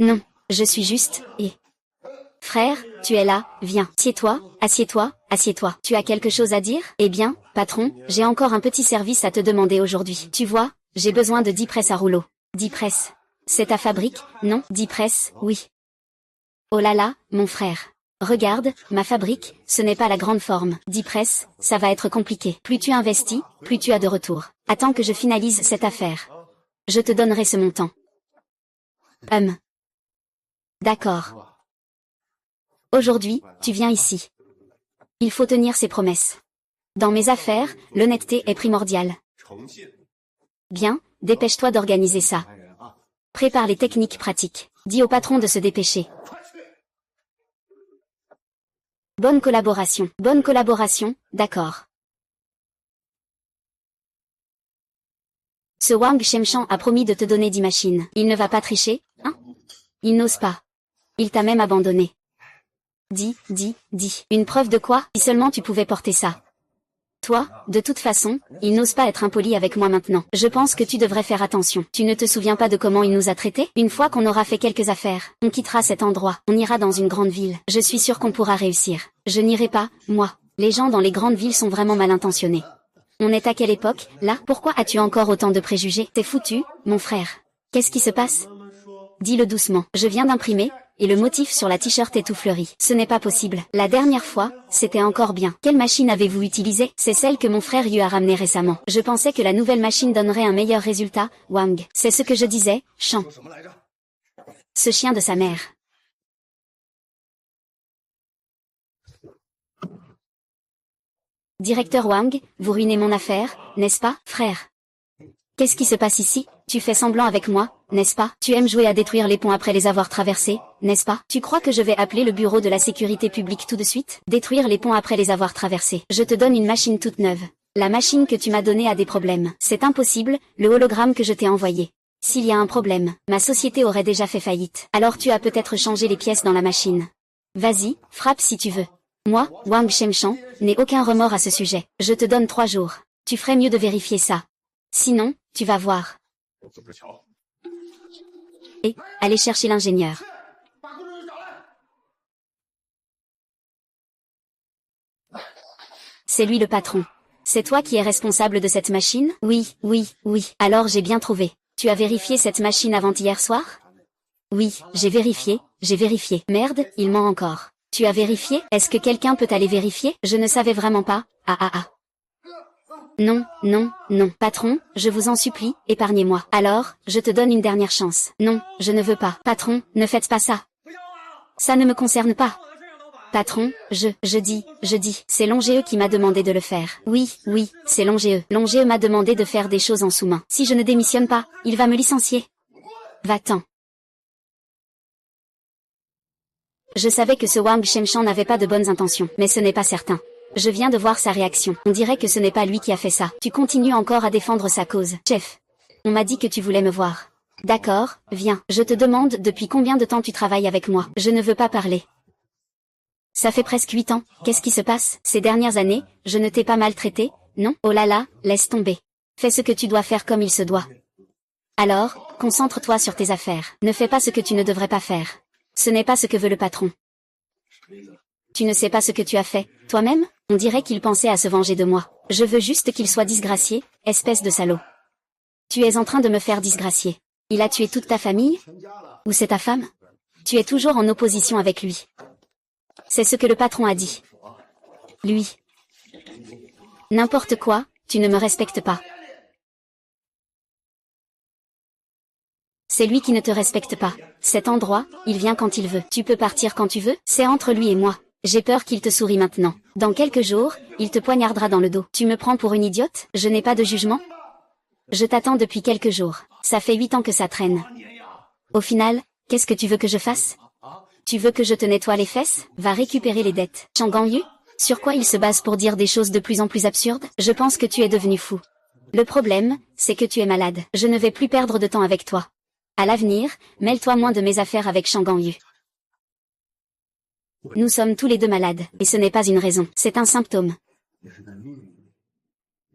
Non, je suis juste, et... Frère, tu es là, viens, assieds-toi. Tu as quelque chose à dire? Eh bien, patron, j'ai encore un petit service à te demander aujourd'hui. Tu vois, j'ai besoin de 10 presses à rouleau. 10 presses. C'est ta fabrique, non? 10 presses, oui. Oh là là, mon frère. Regarde, ma fabrique, ce n'est pas la grande forme. 10 presses, ça va être compliqué. Plus tu investis, plus tu as de retour. Attends que je finalise cette affaire. Je te donnerai ce montant. D'accord. Aujourd'hui, tu viens ici. Il faut tenir ses promesses. Dans mes affaires, l'honnêteté est primordiale. Bien, dépêche-toi d'organiser ça. Prépare les techniques pratiques. Dis au patron de se dépêcher. Bonne collaboration, d'accord. Ce Wang Shemchan a promis de te donner 10 machines. Il ne va pas tricher, hein? Il n'ose pas. Il t'a même abandonné. Dis. Une preuve de quoi? Si seulement tu pouvais porter ça. Toi, de toute façon, il n'ose pas être impoli avec moi maintenant. Je pense que tu devrais faire attention. Tu ne te souviens pas de comment il nous a traités? Une fois qu'on aura fait quelques affaires, on quittera cet endroit. On ira dans une grande ville. Je suis sûre qu'on pourra réussir. Je n'irai pas, moi. Les gens dans les grandes villes sont vraiment mal intentionnés. On est à quelle époque, là? Pourquoi as-tu encore autant de préjugés? T'es foutu, mon frère. Qu'est-ce qui se passe? Dis-le doucement. Je viens d'imprimer, et le motif sur la t-shirt est tout fleuri. Ce n'est pas possible. La dernière fois, c'était encore bien. Quelle machine avez-vous utilisée? C'est celle que mon frère lui a ramenée récemment. Je pensais que la nouvelle machine donnerait un meilleur résultat, Wang. C'est ce que je disais, Chan. Ce chien de sa mère. Directeur Wang, vous ruinez mon affaire, n'est-ce pas, frère? Qu'est-ce qui se passe ici? Tu fais semblant avec moi, n'est-ce pas? Tu aimes jouer à détruire les ponts après les avoir traversés, n'est-ce pas? Tu crois que je vais appeler le bureau de la sécurité publique tout de suite? Détruire les ponts après les avoir traversés. Je te donne une machine toute neuve. La machine que tu m'as donnée a des problèmes. C'est impossible, le hologramme que je t'ai envoyé. S'il y a un problème, ma société aurait déjà fait faillite. Alors tu as peut-être changé les pièces dans la machine. Vas-y, frappe si tu veux. Moi, Wang Shemchan, n'ai aucun remords à ce sujet. Je te donne 3 jours. Tu ferais mieux de vérifier ça. Sinon, tu vas voir. Et, allez chercher l'ingénieur. C'est lui le patron. C'est toi qui es responsable de cette machine? Oui. Alors j'ai bien trouvé. Tu as vérifié cette machine avant hier soir? Oui, j'ai vérifié. Merde, il ment encore. Tu as vérifié? Est-ce que quelqu'un peut aller vérifier? Je ne savais vraiment pas. Non. Patron, je vous en supplie, épargnez-moi. Alors, je te donne une dernière chance. Non, je ne veux pas. Patron, ne faites pas ça. Ça ne me concerne pas. Patron, je dis, c'est Longéeux qui m'a demandé de le faire. Oui, c'est Longéeux. Longéeux m'a demandé de faire des choses en sous-main. Si je ne démissionne pas, il va me licencier. Va-t'en. Je savais que ce Wang Shemchan n'avait pas de bonnes intentions, mais ce n'est pas certain. Je viens de voir sa réaction. On dirait que ce n'est pas lui qui a fait ça. Tu continues encore à défendre sa cause. Chef, on m'a dit que tu voulais me voir. D'accord, viens. Je te demande depuis combien de temps tu travailles avec moi. Je ne veux pas parler. Ça fait presque 8 ans. Qu'est-ce qui se passe? Ces dernières années, je ne t'ai pas maltraité, non? Oh là là, laisse tomber. Fais ce que tu dois faire comme il se doit. Alors, concentre-toi sur tes affaires. Ne fais pas ce que tu ne devrais pas faire. Ce n'est pas ce que veut le patron. Tu ne sais pas ce que tu as fait, toi-même? On dirait qu'il pensait à se venger de moi. Je veux juste qu'il soit disgracié, espèce de salaud. Tu es en train de me faire disgracier. Il a tué toute ta famille? Ou c'est ta femme? Tu es toujours en opposition avec lui. C'est ce que le patron a dit. Lui. N'importe quoi, tu ne me respectes pas. C'est lui qui ne te respecte pas. Cet endroit, il vient quand il veut. Tu peux partir quand tu veux, c'est entre lui et moi. J'ai peur qu'il te sourie maintenant. Dans quelques jours, il te poignardera dans le dos. Tu me prends pour une idiote? Je n'ai pas de jugement? Je t'attends depuis quelques jours. Ça fait 8 ans que ça traîne. Au final, qu'est-ce que tu veux que je fasse? Tu veux que je te nettoie les fesses? Va récupérer les dettes. Shang Gangyu? Sur quoi il se base pour dire des choses de plus en plus absurdes? Je pense que tu es devenu fou. Le problème, c'est que tu es malade. Je ne vais plus perdre de temps avec toi. À l'avenir, mêle-toi moins de mes affaires avec Shang Gangyu. Nous sommes tous les deux malades, et ce n'est pas une raison, c'est un symptôme.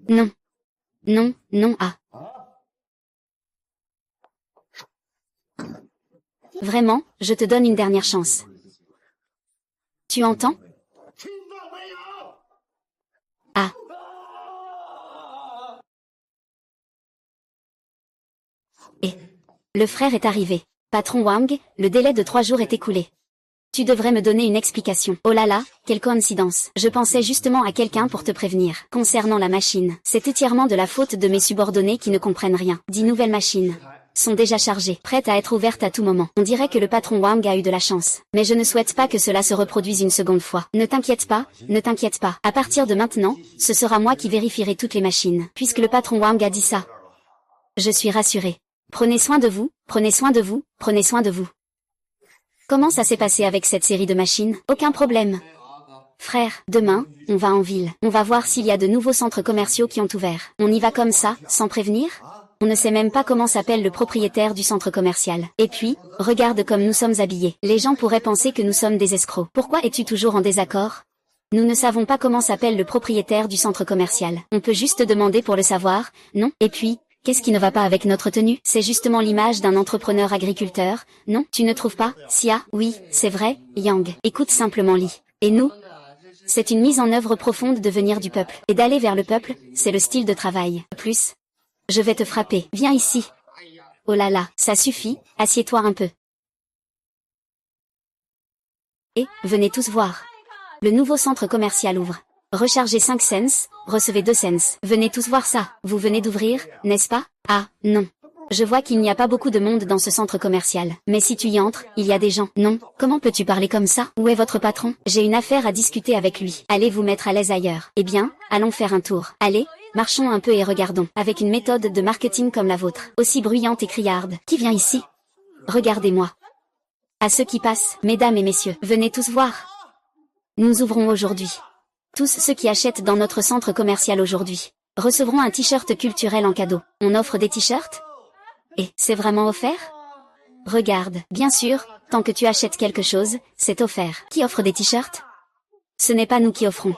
Non, Vraiment, je te donne une dernière chance. Tu entends? Ah. Et le frère est arrivé. Patron Wang, le délai de 3 jours est écoulé. Tu devrais me donner une explication. Oh là là, quelle coïncidence. Je pensais justement à quelqu'un pour te prévenir. Concernant la machine, c'est entièrement de la faute de mes subordonnés qui ne comprennent rien. 10 nouvelles machines sont déjà chargées, prêtes à être ouvertes à tout moment. On dirait que le patron Wang a eu de la chance. Mais je ne souhaite pas que cela se reproduise une seconde fois. Ne t'inquiète pas. À partir de maintenant, ce sera moi qui vérifierai toutes les machines. Puisque le patron Wang a dit ça. Je suis rassurée. Prenez soin de vous. Comment ça s'est passé avec cette série de machines? Aucun problème. Frère, demain, on va en ville. On va voir s'il y a de nouveaux centres commerciaux qui ont ouvert. On y va comme ça, sans prévenir? On ne sait même pas comment s'appelle le propriétaire du centre commercial. Et puis, regarde comme nous sommes habillés. Les gens pourraient penser que nous sommes des escrocs. Pourquoi es-tu toujours en désaccord? Nous ne savons pas comment s'appelle le propriétaire du centre commercial. On peut juste demander pour le savoir, non? Et puis, qu'est-ce qui ne va pas avec notre tenue? C'est justement l'image d'un entrepreneur agriculteur, non? Tu ne trouves pas? Sia, oui, c'est vrai, Yang. Écoute simplement Li. Et nous? C'est une mise en œuvre profonde de venir du peuple. Et d'aller vers le peuple, c'est le style de travail. Plus. Je vais te frapper. Viens ici. Oh là là, ça suffit, assieds-toi un peu. Et, venez tous voir. Le nouveau centre commercial ouvre. Rechargez 5 cents, recevez 2 cents. Venez tous voir ça. Vous venez d'ouvrir, n'est-ce pas? Ah, non. Je vois qu'il n'y a pas beaucoup de monde dans ce centre commercial. Mais si tu y entres, il y a des gens. Non, comment peux-tu parler comme ça? Où est votre patron? J'ai une affaire à discuter avec lui. Allez vous mettre à l'aise ailleurs. Eh bien, allons faire un tour. Allez, marchons un peu et regardons. Avec une méthode de marketing comme la vôtre, aussi bruyante et criarde. Qui vient ici? Regardez-moi. À ceux qui passent, mesdames et messieurs, venez tous voir. Nous ouvrons aujourd'hui. Tous ceux qui achètent dans notre centre commercial aujourd'hui recevront un t-shirt culturel en cadeau. On offre des t-shirts? Et, c'est vraiment offert? Regarde, bien sûr, tant que tu achètes quelque chose, c'est offert. Qui offre des t-shirts? Ce n'est pas nous qui offrons.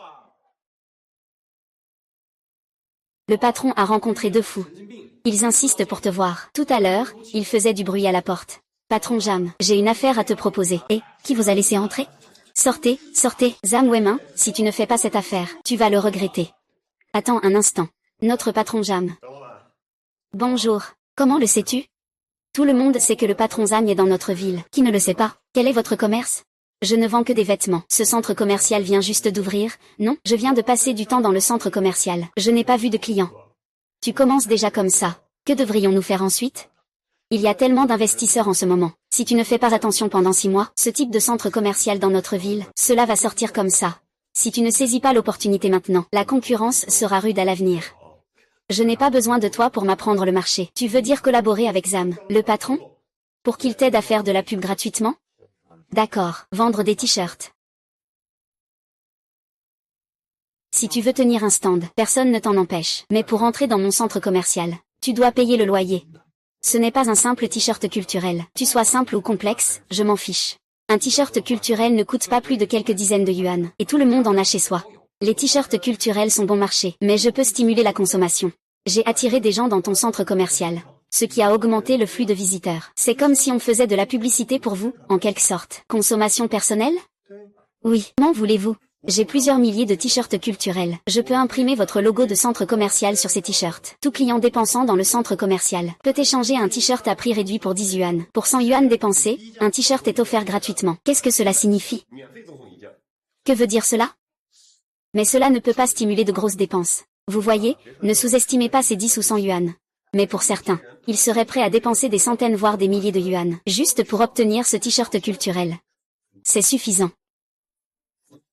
Le patron a rencontré 2 fous. Ils insistent pour te voir. Tout à l'heure, il faisait du bruit à la porte. Patron Jam, j'ai une affaire à te proposer. Et, qui vous a laissé entrer? Sortez, sortez, Zhang Weimin, si tu ne fais pas cette affaire, tu vas le regretter. Attends un instant. Notre patron Jam. Bonjour. Comment le sais-tu? Tout le monde sait que le patron Zhang est dans notre ville. Qui ne le sait pas? Quel est votre commerce? Je ne vends que des vêtements. Ce centre commercial vient juste d'ouvrir. Non, je viens de passer du temps dans le centre commercial. Je n'ai pas vu de clients. Tu commences déjà comme ça. Que devrions-nous faire ensuite? Il y a tellement d'investisseurs en ce moment. Si tu ne fais pas attention pendant 6 mois, ce type de centre commercial dans notre ville, cela va sortir comme ça. Si tu ne saisis pas l'opportunité maintenant, la concurrence sera rude à l'avenir. Je n'ai pas besoin de toi pour m'apprendre le marché. Tu veux dire collaborer avec Zam, le patron? Pour qu'il t'aide à faire de la pub gratuitement? D'accord, vendre des t-shirts. Si tu veux tenir un stand, personne ne t'en empêche. Mais pour entrer dans mon centre commercial, tu dois payer le loyer. Ce n'est pas un simple t-shirt culturel. Tu sois simple ou complexe, je m'en fiche. Un t-shirt culturel ne coûte pas plus de quelques dizaines de yuan, et tout le monde en a chez soi. Les t-shirts culturels sont bon marché, mais je peux stimuler la consommation. J'ai attiré des gens dans ton centre commercial, ce qui a augmenté le flux de visiteurs. C'est comme si on faisait de la publicité pour vous, en quelque sorte. Consommation personnelle? Oui, m'en voulez-vous? J'ai plusieurs milliers de t-shirts culturels. Je peux imprimer votre logo de centre commercial sur ces t-shirts. Tout client dépensant dans le centre commercial peut échanger un t-shirt à prix réduit pour 10 yuan. Pour 100 yuan dépensés, un t-shirt est offert gratuitement. Qu'est-ce que cela signifie? Que veut dire cela? Mais cela ne peut pas stimuler de grosses dépenses. Vous voyez, ne sous-estimez pas ces 10 ou 100 yuan. Mais pour certains, ils seraient prêts à dépenser des centaines voire des milliers de yuan, juste pour obtenir ce t-shirt culturel. C'est suffisant.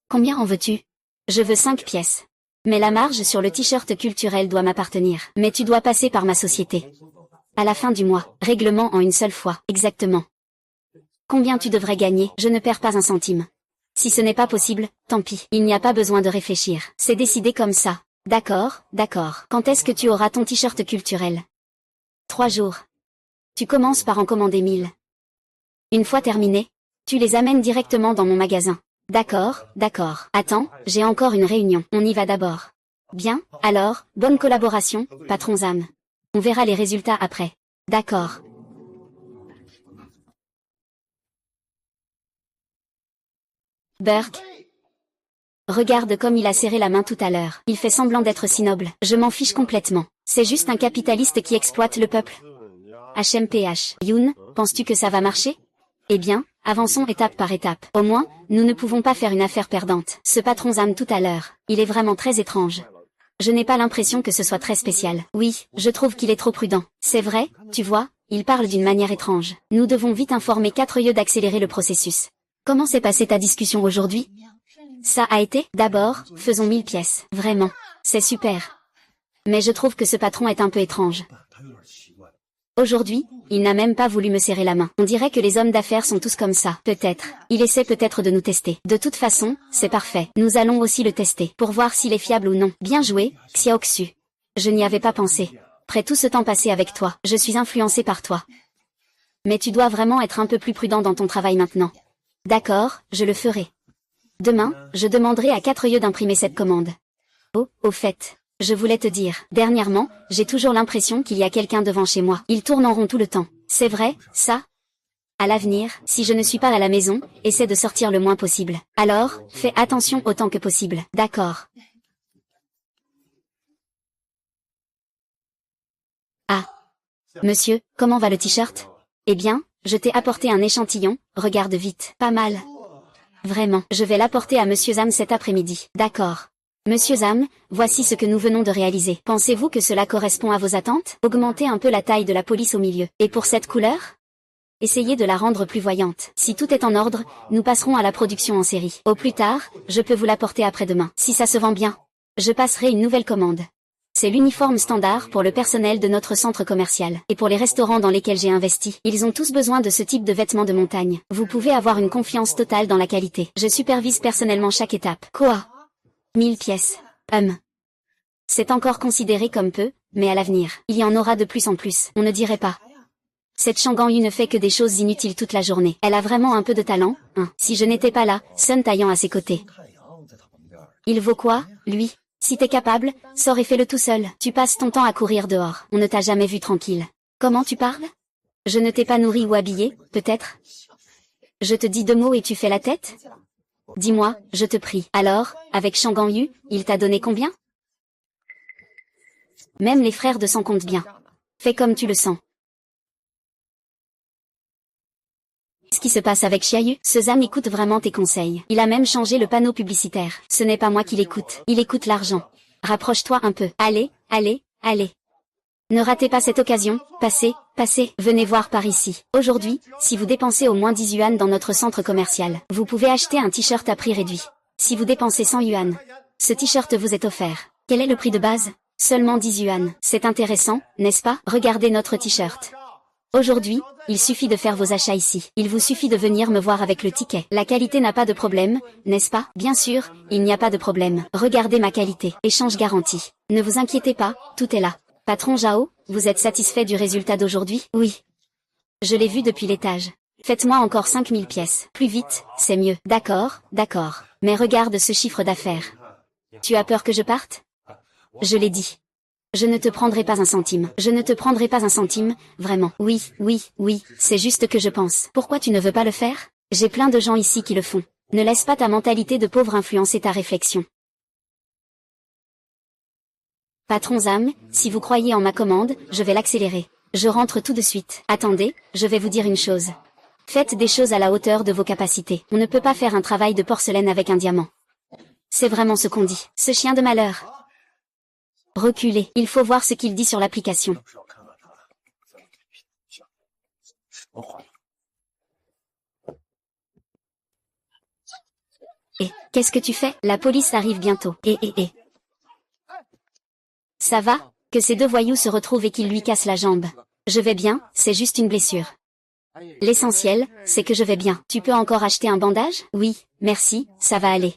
Combien en veux-tu? Je veux 5 pièces. Mais la marge sur le t-shirt culturel doit m'appartenir. Mais tu dois passer par ma société. À la fin du mois, règlement en une seule fois, exactement. Combien tu devrais gagner? Je ne perds pas un centime. Si ce n'est pas possible, tant pis. Il n'y a pas besoin de réfléchir. C'est décidé comme ça. D'accord, d'accord. Quand est-ce que tu auras ton t-shirt culturel? 3 jours. Tu commences par en commander 1000. Une fois terminé, tu les amènes directement dans mon magasin. D'accord, d'accord. Attends, j'ai encore une réunion. On y va d'abord. Bien, alors, bonne collaboration, patron Zam. On verra les résultats après. D'accord. Burke. Regarde comme il a serré la main tout à l'heure. Il fait semblant d'être si noble. Je m'en fiche complètement. C'est juste un capitaliste qui exploite le peuple. HMPH. Yoon, penses-tu que ça va marcher? Eh bien, avançons étape par étape. Au moins, nous ne pouvons pas faire une affaire perdante. Ce patron Zam tout à l'heure, il est vraiment très étrange. Je n'ai pas l'impression que ce soit très spécial. Oui, je trouve qu'il est trop prudent. C'est vrai, tu vois, il parle d'une manière étrange. Nous devons vite informer 4 yeux d'accélérer le processus. Comment s'est passée ta discussion aujourd'hui? Ça a été, d'abord, faisons 1000 pièces. Vraiment. C'est super. Mais je trouve que ce patron est un peu étrange. Aujourd'hui, il n'a même pas voulu me serrer la main. On dirait que les hommes d'affaires sont tous comme ça. Peut-être. Il essaie peut-être de nous tester. De toute façon, c'est parfait. Nous allons aussi le tester, pour voir s'il est fiable ou non. Bien joué, Xiaoxu. Je n'y avais pas pensé. Après tout ce temps passé avec toi, je suis influencé par toi. Mais tu dois vraiment être un peu plus prudent dans ton travail maintenant. D'accord, je le ferai. Demain, je demanderai à 4 yeux d'imprimer cette commande. Oh, au fait, je voulais te dire, dernièrement, j'ai toujours l'impression qu'il y a quelqu'un devant chez moi. Il tourne en rond tout le temps. C'est vrai, ça? À l'avenir, si je ne suis pas à la maison, essaie de sortir le moins possible. Alors, fais attention autant que possible. D'accord. Ah. Monsieur, comment va le t-shirt? Eh bien, je t'ai apporté un échantillon, regarde vite. Pas mal. Vraiment, je vais l'apporter à Monsieur Zam cet après-midi. D'accord. Monsieur Zam, voici ce que nous venons de réaliser. Pensez-vous que cela correspond à vos attentes? Augmentez un peu la taille de la police au milieu. Et pour cette couleur? Essayez de la rendre plus voyante. Si tout est en ordre, nous passerons à la production en série. Au plus tard, je peux vous l'apporter après-demain. Si ça se vend bien, je passerai une nouvelle commande. C'est l'uniforme standard pour le personnel de notre centre commercial. Et pour les restaurants dans lesquels j'ai investi, ils ont tous besoin de ce type de vêtements de montagne. Vous pouvez avoir une confiance totale dans la qualité. Je supervise personnellement chaque étape. Quoi? 1000 pièces. C'est encore considéré comme peu, mais à l'avenir, il y en aura de plus en plus. On ne dirait pas. Cette Shanghan-Yu ne fait que des choses inutiles toute la journée. Elle a vraiment un peu de talent, hein. Si je n'étais pas là, Sun Taillant à ses côtés. Il vaut quoi, lui? Si t'es capable, sors et fais-le tout seul. Tu passes ton temps à courir dehors. On ne t'a jamais vu tranquille. Comment tu parles? Je ne t'ai pas nourri ou habillé, peut-être? Je te dis 2 mots et tu fais la tête? Dis-moi, je te prie. Alors, avec Shanghan-Yu, il t'a donné combien? Même les frères de s'en comptent bien. Fais comme tu le sens. Qu'est-ce qui se passe avec Xiaoyu? Ce Zam écoute vraiment tes conseils. Il a même changé le panneau publicitaire. Ce n'est pas moi qui l'écoute. Il écoute l'argent. Rapproche-toi un peu. Allez, allez, allez. Ne ratez pas cette occasion. Passez, passez, venez voir par ici. Aujourd'hui, si vous dépensez au moins 10 yuan dans notre centre commercial, vous pouvez acheter un t-shirt à prix réduit. Si vous dépensez 100 yuan, ce t-shirt vous est offert. Quel est le prix de base? Seulement 10 yuan. C'est intéressant, n'est-ce pas? Regardez notre t-shirt. Aujourd'hui, il suffit de faire vos achats ici. Il vous suffit de venir me voir avec le ticket. La qualité n'a pas de problème, n'est-ce pas? Bien sûr, il n'y a pas de problème. Regardez ma qualité. Échange garanti. Ne vous inquiétez pas, tout est là. Patron Zhao, vous êtes satisfait du résultat d'aujourd'hui? Oui. Je l'ai vu depuis l'étage. Faites-moi encore 5000 pièces. Plus vite, c'est mieux. D'accord, d'accord. Mais regarde ce chiffre d'affaires. Tu as peur que je parte? Je l'ai dit. Je ne te prendrai pas un centime. Je ne te prendrai pas un centime, vraiment. Oui, oui, oui, c'est juste que je pense. Pourquoi tu ne veux pas le faire? J'ai plein de gens ici qui le font. Ne laisse pas ta mentalité de pauvre influencer ta réflexion. Patron Zam, si vous croyez en ma commande, je vais l'accélérer. Je rentre tout de suite. Attendez, je vais vous dire une chose. Faites des choses à la hauteur de vos capacités. On ne peut pas faire un travail de porcelaine avec un diamant. C'est vraiment ce qu'on dit. Ce chien de malheur. Reculez, il faut voir ce qu'il dit sur l'application. Et, qu'est-ce que tu fais? La police arrive bientôt. Et. Ça va? Que ces 2 voyous se retrouvent et qu'ils lui cassent la jambe. Je vais bien, c'est juste une blessure. L'essentiel, c'est que je vais bien. Tu peux encore acheter un bandage? Oui, merci, ça va aller.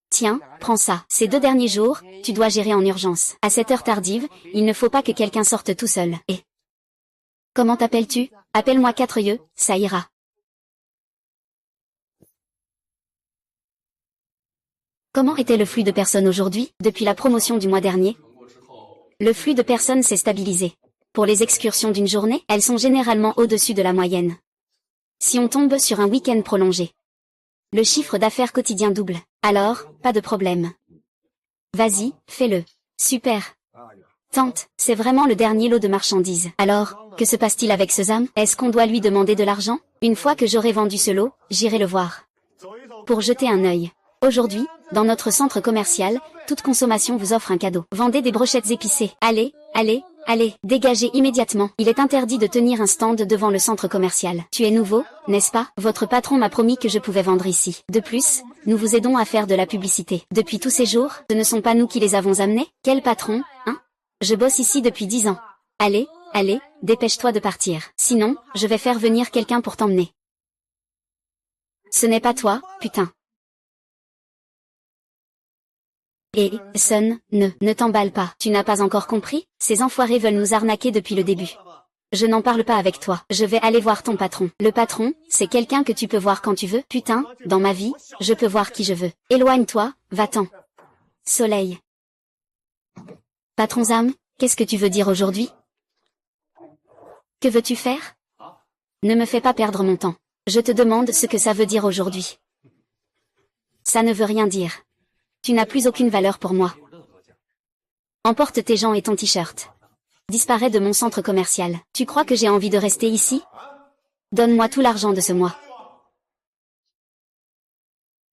Tiens, prends ça. Ces 2 derniers jours, tu dois gérer en urgence. À cette heure tardive, il ne faut pas que quelqu'un sorte tout seul. Et comment t'appelles-tu? Appelle-moi 4 yeux, ça ira. Comment était le flux de personnes aujourd'hui, depuis la promotion du mois dernier? Le flux de personnes s'est stabilisé. Pour les excursions d'une journée, elles sont généralement au-dessus de la moyenne. Si on tombe sur un week-end prolongé, le chiffre d'affaires quotidien double. Alors, pas de problème. Vas-y, fais-le. Super. Tante, c'est vraiment le dernier lot de marchandises. Alors, que se passe-t-il avec ce Zam? Est-ce qu'on doit lui demander de l'argent? Une fois que j'aurai vendu ce lot, j'irai le voir. Pour jeter un œil. Aujourd'hui, dans notre centre commercial, toute consommation vous offre un cadeau. Vendez des brochettes épicées. Allez, allez, allez, dégagez immédiatement. Il est interdit de tenir un stand devant le centre commercial. Tu es nouveau, n'est-ce pas? Votre patron m'a promis que je pouvais vendre ici. De plus, nous vous aidons à faire de la publicité. Depuis tous ces jours, ce ne sont pas nous qui les avons amenés? Quel patron, hein? Je bosse ici depuis 10 ans. Allez, allez, dépêche-toi de partir. Sinon, je vais faire venir quelqu'un pour t'emmener. Ce n'est pas toi, putain. Sun, ne t'emballe pas. Tu n'as pas encore compris? Ces enfoirés veulent nous arnaquer depuis le début. Je n'en parle pas avec toi. Je vais aller voir ton patron. Le patron, c'est quelqu'un que tu peux voir quand tu veux. Putain, dans ma vie, je peux voir qui je veux. Éloigne-toi, va-t'en. Soleil. Patron Zam, qu'est-ce que tu veux dire aujourd'hui? Que veux-tu faire? Ne me fais pas perdre mon temps. Je te demande ce que ça veut dire aujourd'hui. Ça ne veut rien dire. Tu n'as plus aucune valeur pour moi. Emporte tes gens et ton t-shirt. Disparais de mon centre commercial. Tu crois que j'ai envie de rester ici? Donne-moi tout l'argent de ce mois.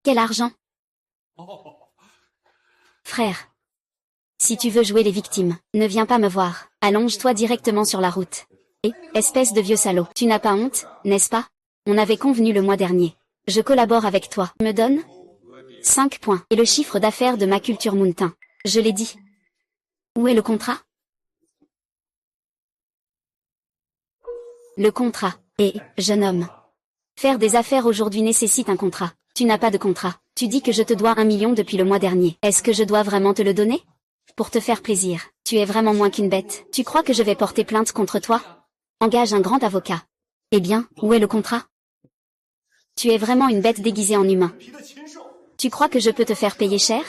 Quel argent? Frère. Si tu veux jouer les victimes, ne viens pas me voir. Allonge-toi directement sur la route. Espèce de vieux salaud. Tu n'as pas honte, n'est-ce pas? On avait convenu le mois dernier. Je collabore avec toi. Me donne 5 points. Et le chiffre d'affaires de ma culture Mountain. Je l'ai dit. Où est le contrat? Le contrat. Jeune homme. Faire des affaires aujourd'hui nécessite un contrat. Tu n'as pas de contrat. Tu dis que je te dois 1 million depuis le mois dernier. Est-ce que je dois vraiment te le donner? Pour te faire plaisir. Tu es vraiment moins qu'une bête. Tu crois que je vais porter plainte contre toi? Engage un grand avocat. Eh bien, où est le contrat? Tu es vraiment une bête déguisée en humain. Tu crois que je peux te faire payer cher?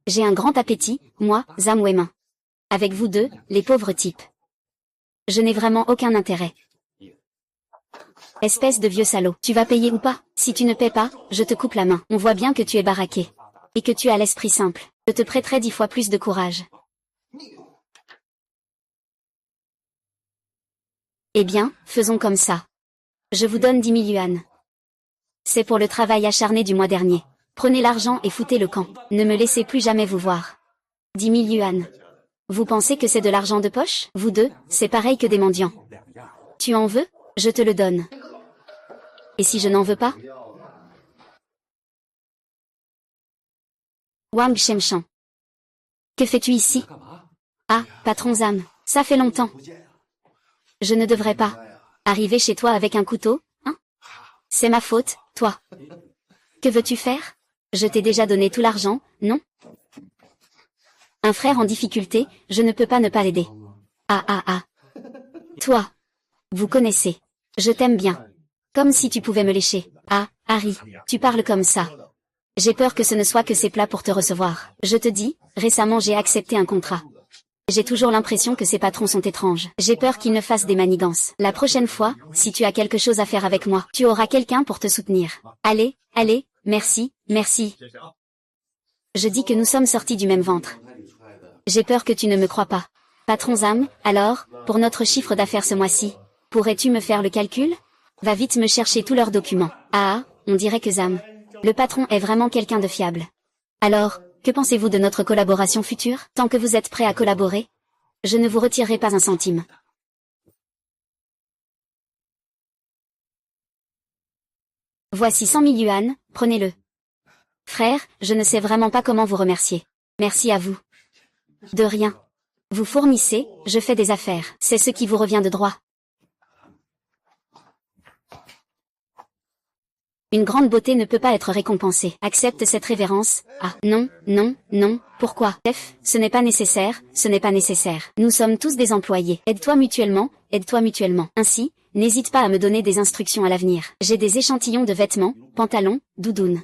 J'ai un grand appétit, moi, Zam Wemin. Avec vous deux, les pauvres types. Je n'ai vraiment aucun intérêt. Espèce de vieux salaud. Tu vas payer ou pas? Si tu ne paies pas, je te coupe la main. On voit bien que tu es baraqué. Et que tu as l'esprit simple. Je te prêterai 10 fois plus de courage. Eh bien, faisons comme ça. Je vous donne 10 000 yuan. C'est pour le travail acharné du mois dernier. Prenez l'argent et foutez le camp. Ne me laissez plus jamais vous voir. 10 000 yuan. Vous pensez que c'est de l'argent de poche? Vous deux, c'est pareil que des mendiants. Tu en veux? Je te le donne. Et si je n'en veux pas? Wang Shemchan. Que fais-tu ici? Ah, patron Zam, ça fait longtemps. Je ne devrais pas arriver chez toi avec un couteau, hein? C'est ma faute, toi. Que veux-tu faire? Je t'ai déjà donné tout l'argent, non? Un frère en difficulté, je ne peux pas ne pas l'aider. Ah. Toi. Vous connaissez. Je t'aime bien. Comme si tu pouvais me lécher. Ah, Harry, tu parles comme ça. J'ai peur que ce ne soit que ces plats pour te recevoir. Je te dis, récemment j'ai accepté un contrat. J'ai toujours l'impression que ces patrons sont étranges. J'ai peur qu'ils ne fassent des manigances. La prochaine fois, si tu as quelque chose à faire avec moi, tu auras quelqu'un pour te soutenir. Allez, merci. Je dis que nous sommes sortis du même ventre. J'ai peur que tu ne me crois pas. Patron Zam, alors, pour notre chiffre d'affaires ce mois-ci, pourrais-tu me faire le calcul? Va vite me chercher tous leurs documents. Ah, on dirait que Zam, le patron est vraiment quelqu'un de fiable. Alors, que pensez-vous de notre collaboration future? Tant que vous êtes prêt à collaborer, je ne vous retirerai pas un centime. Voici 100 000 yuan, prenez-le. Frère, je ne sais vraiment pas comment vous remercier. Merci à vous. De rien. Vous fournissez, je fais des affaires. C'est ce qui vous revient de droit. Une grande beauté ne peut pas être récompensée. Accepte cette révérence. Ah, non. Pourquoi? Chef, ce n'est pas nécessaire. Nous sommes tous des employés. Aide-toi mutuellement. Ainsi, n'hésite pas à me donner des instructions à l'avenir. J'ai des échantillons de vêtements, pantalons, doudounes.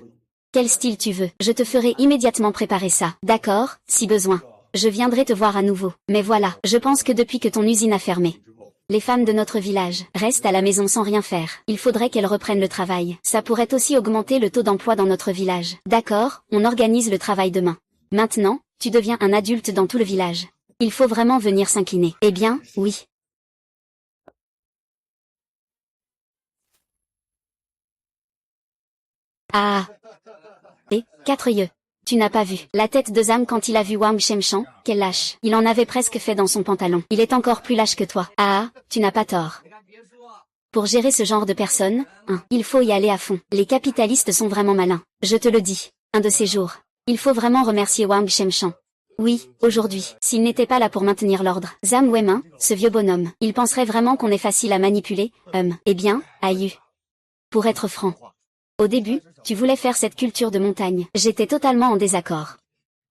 Quel style tu veux? Je te ferai immédiatement préparer ça. D'accord, si besoin. Je viendrai te voir à nouveau. Mais voilà, je pense que depuis que ton usine a fermé, les femmes de notre village restent à la maison sans rien faire. Il faudrait qu'elles reprennent le travail. Ça pourrait aussi augmenter le taux d'emploi dans notre village. D'accord, on organise le travail demain. Maintenant, tu deviens un adulte dans tout le village. Il faut vraiment venir s'incliner. Eh bien, oui. Ah. Et, 4 yeux. Tu n'as pas vu la tête de Zam quand il a vu Wang Shemchan, quel lâche. Il en avait presque fait dans son pantalon. Il est encore plus lâche que toi. Ah, tu n'as pas tort. Pour gérer ce genre de personnes, il faut y aller à fond. Les capitalistes sont vraiment malins. Je te le dis, un de ces jours. Il faut vraiment remercier Wang Shemchan. Oui, aujourd'hui, s'il n'était pas là pour maintenir l'ordre. Zam Wemin, ce vieux bonhomme, il penserait vraiment qu'on est facile à manipuler, eh bien, Aïe. Pour être franc. Au début, tu voulais faire cette culture de montagne. J'étais totalement en désaccord.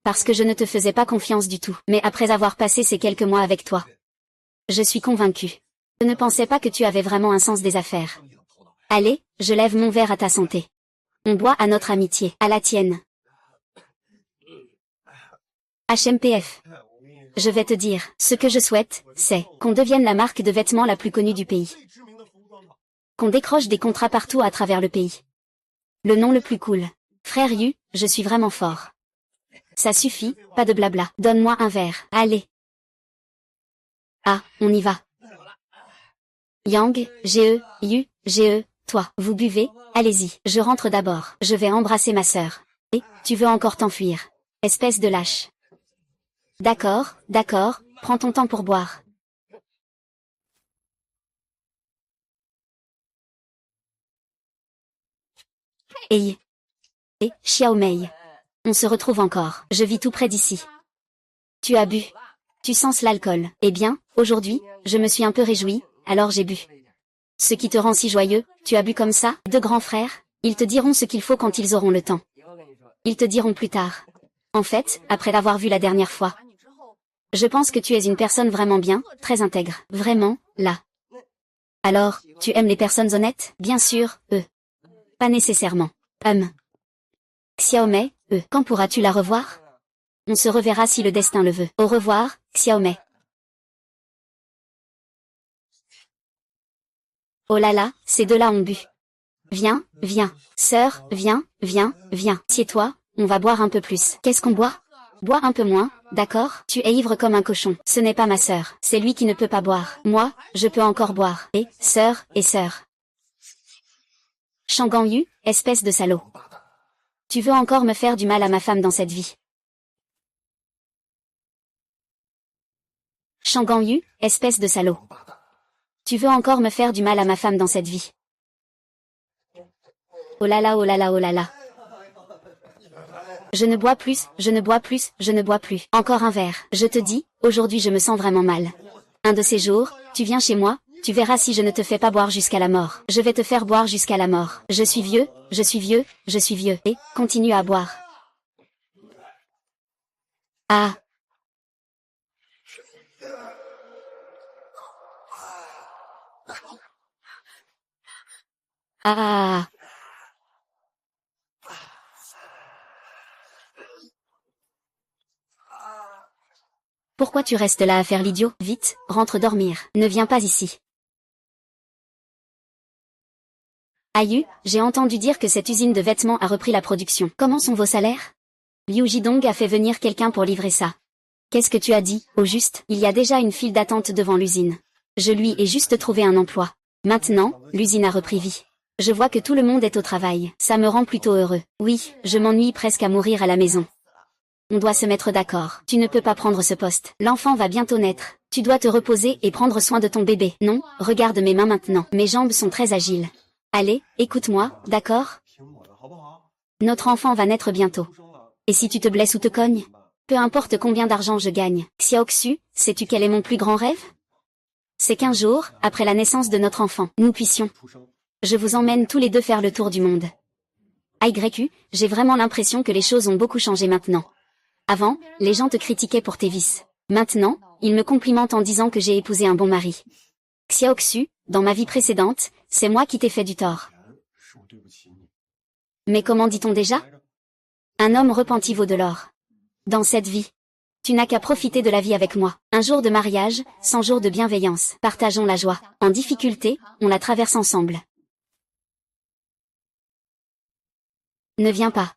Parce que je ne te faisais pas confiance du tout. Mais après avoir passé ces quelques mois avec toi, je suis convaincue. Je ne pensais pas que tu avais vraiment un sens des affaires. Allez, je lève mon verre à ta santé. On boit à notre amitié, à la tienne. HMPF. Je vais te dire, ce que je souhaite, c'est qu'on devienne la marque de vêtements la plus connue du pays. Qu'on décroche des contrats partout à travers le pays. Le nom le plus cool. Frère Yu, je suis vraiment fort. Ça suffit, pas de blabla. Donne-moi un verre. Allez. Ah, on y va. Yang, Yu, toi, vous buvez, allez-y. Je rentre d'abord. Je vais embrasser ma sœur. Et, tu veux encore t'enfuir. Espèce de lâche. D'accord, prends ton temps pour boire. Et Xiaomei. On se retrouve encore. Je vis tout près d'ici. Tu as bu. Tu sens l'alcool. Eh bien, aujourd'hui, je me suis un peu réjouie, alors j'ai bu. Ce qui te rend si joyeux, tu as bu comme ça, deux grands frères, ils te diront ce qu'il faut quand ils auront le temps. Ils te diront plus tard. En fait, après l'avoir vu la dernière fois. Je pense que tu es une personne vraiment bien, très intègre. Vraiment, là. Alors, tu aimes les personnes honnêtes? Bien sûr, Pas nécessairement. Xiaomei, quand pourras-tu la revoir? On se reverra si le destin le veut. Au revoir, Xiaomei. Oh là là, ces deux-là ont bu. Viens, sœur, viens. Sieds-toi, on va boire un peu plus. Qu'est-ce qu'on boit? Bois un peu moins, d'accord? Tu es ivre comme un cochon. Ce n'est pas ma sœur, c'est lui qui ne peut pas boire. Moi, je peux encore boire. Et sœur. Shang Yu, espèce de salaud. Tu veux encore me faire du mal à ma femme dans cette vie. Shang Yu, espèce de salaud. Tu veux encore me faire du mal à ma femme dans cette vie. Oh là là. Je ne bois plus. Encore un verre. Je te dis, aujourd'hui je me sens vraiment mal. Un de ces jours, tu viens chez moi, tu verras si je ne te fais pas boire jusqu'à la mort. Je vais te faire boire jusqu'à la mort. Je suis vieux. Et, continue à boire. Ah. Ah. Pourquoi tu restes là à faire l'idiot? Vite, rentre dormir. Ne viens pas ici. Ayu, j'ai entendu dire que cette usine de vêtements a repris la production. Comment sont vos salaires? Liu Jidong a fait venir quelqu'un pour livrer ça. Qu'est-ce que tu as dit, au juste? Il y a déjà une file d'attente devant l'usine. Je lui ai juste trouvé un emploi. Maintenant, l'usine a repris vie. Je vois que tout le monde est au travail. Ça me rend plutôt heureux. Oui, je m'ennuie presque à mourir à la maison. On doit se mettre d'accord. Tu ne peux pas prendre ce poste. L'enfant va bientôt naître. Tu dois te reposer et prendre soin de ton bébé. Non, regarde mes mains maintenant. Mes jambes sont très agiles. Allez, écoute-moi, d'accord? Notre enfant va naître bientôt. Et si tu te blesses ou te cognes? Peu importe combien d'argent je gagne. Xiaoxu, sais-tu quel est mon plus grand rêve? C'est qu'un jour, après la naissance de notre enfant, nous puissions. Je vous emmène tous les deux faire le tour du monde. AYQ, j'ai vraiment l'impression que les choses ont beaucoup changé maintenant. Avant, les gens te critiquaient pour tes vices. Maintenant, ils me complimentent en disant que j'ai épousé un bon mari. Xiaoxu, dans ma vie précédente, c'est moi qui t'ai fait du tort. Mais comment dit-on déjà? Un homme repenti vaut de l'or. Dans cette vie, tu n'as qu'à profiter de la vie avec moi. Un jour de mariage, 100 jours de bienveillance. Partageons la joie. En difficulté, on la traverse ensemble. Ne viens pas.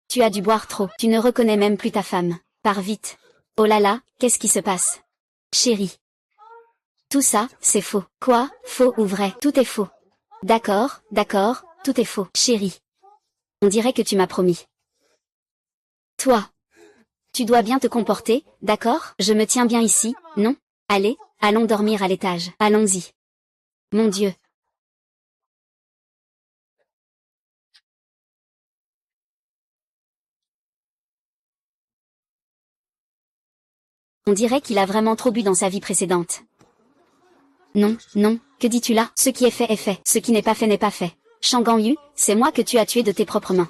Tu as dû boire trop. Tu ne reconnais même plus ta femme. Pars vite. Oh là là, qu'est-ce qui se passe? Chérie. Tout ça, c'est faux. Quoi? Faux ou vrai? Tout est faux. D'accord, tout est faux. Chérie. On dirait que tu m'as promis. Toi. Tu dois bien te comporter, d'accord? Je me tiens bien ici, non? Allez, allons dormir à l'étage. Allons-y. Mon Dieu. On dirait qu'il a vraiment trop bu dans sa vie précédente. Non, que dis-tu là? Ce qui est fait est fait. Ce qui n'est pas fait n'est pas fait. Shang Yu, c'est moi que tu as tué de tes propres mains.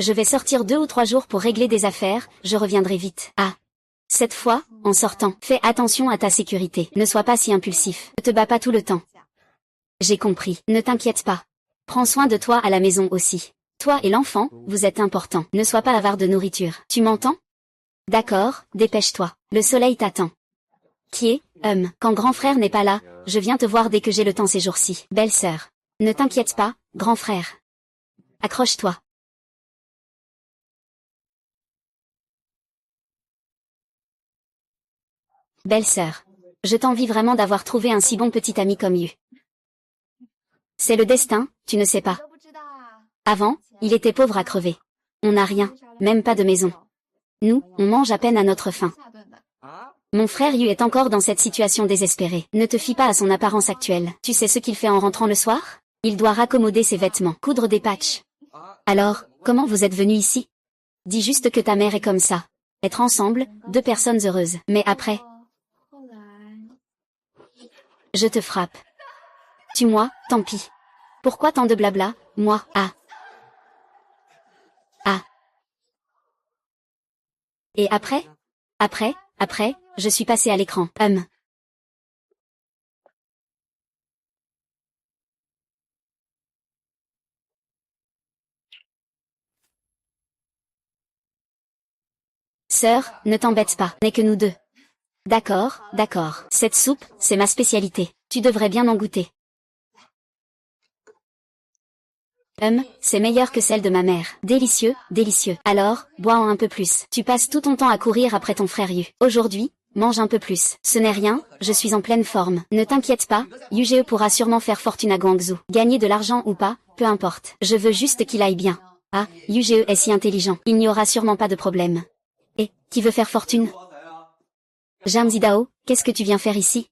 Je vais sortir 2 ou 3 jours pour régler des affaires, je reviendrai vite. Ah. Cette fois, en sortant, fais attention à ta sécurité. Ne sois pas si impulsif. Ne te bats pas tout le temps. J'ai compris. Ne t'inquiète pas. Prends soin de toi à la maison aussi. Toi et l'enfant, vous êtes importants. Ne sois pas avare de nourriture. Tu m'entends? D'accord, dépêche-toi. Le soleil t'attend. Qui est, quand grand frère n'est pas là, je viens te voir dès que j'ai le temps ces jours-ci. Belle sœur. Ne t'inquiète pas, grand frère. Accroche-toi. Belle sœur. Je t'envie vraiment d'avoir trouvé un si bon petit ami comme Yu. C'est le destin, tu ne sais pas. Avant, il était pauvre à crever. On n'a rien, même pas de maison. Nous, on mange à peine à notre faim. Mon frère Yu est encore dans cette situation désespérée. Ne te fie pas à son apparence actuelle. Tu sais ce qu'il fait en rentrant le soir? Il doit raccommoder ses vêtements, coudre des patchs. Alors, comment vous êtes venus ici? Dis juste que ta mère est comme ça. Être ensemble, 2 personnes heureuses. Mais après, je te frappe. Tue-moi, tant pis. Pourquoi tant de blabla, moi, ah. Ah. Et après? Après, je suis passé à l'écran. Sœur, ne t'embête pas, n'est que nous deux. D'accord, d'accord. Cette soupe, c'est ma spécialité. Tu devrais bien en goûter. C'est meilleur que celle de ma mère. Délicieux, délicieux. Alors, bois-en un peu plus. Tu passes tout ton temps à courir après ton frère Yu. Aujourd'hui, mange un peu plus. Ce n'est rien, je suis en pleine forme. Ne t'inquiète pas, Yuge pourra sûrement faire fortune à Guangzhou. Gagner de l'argent ou pas, peu importe. Je veux juste qu'il aille bien. Ah, Yuge est si intelligent. Il n'y aura sûrement pas de problème. Et, qui veut faire fortune? Zhang Zidao, qu'est-ce que tu viens faire ici?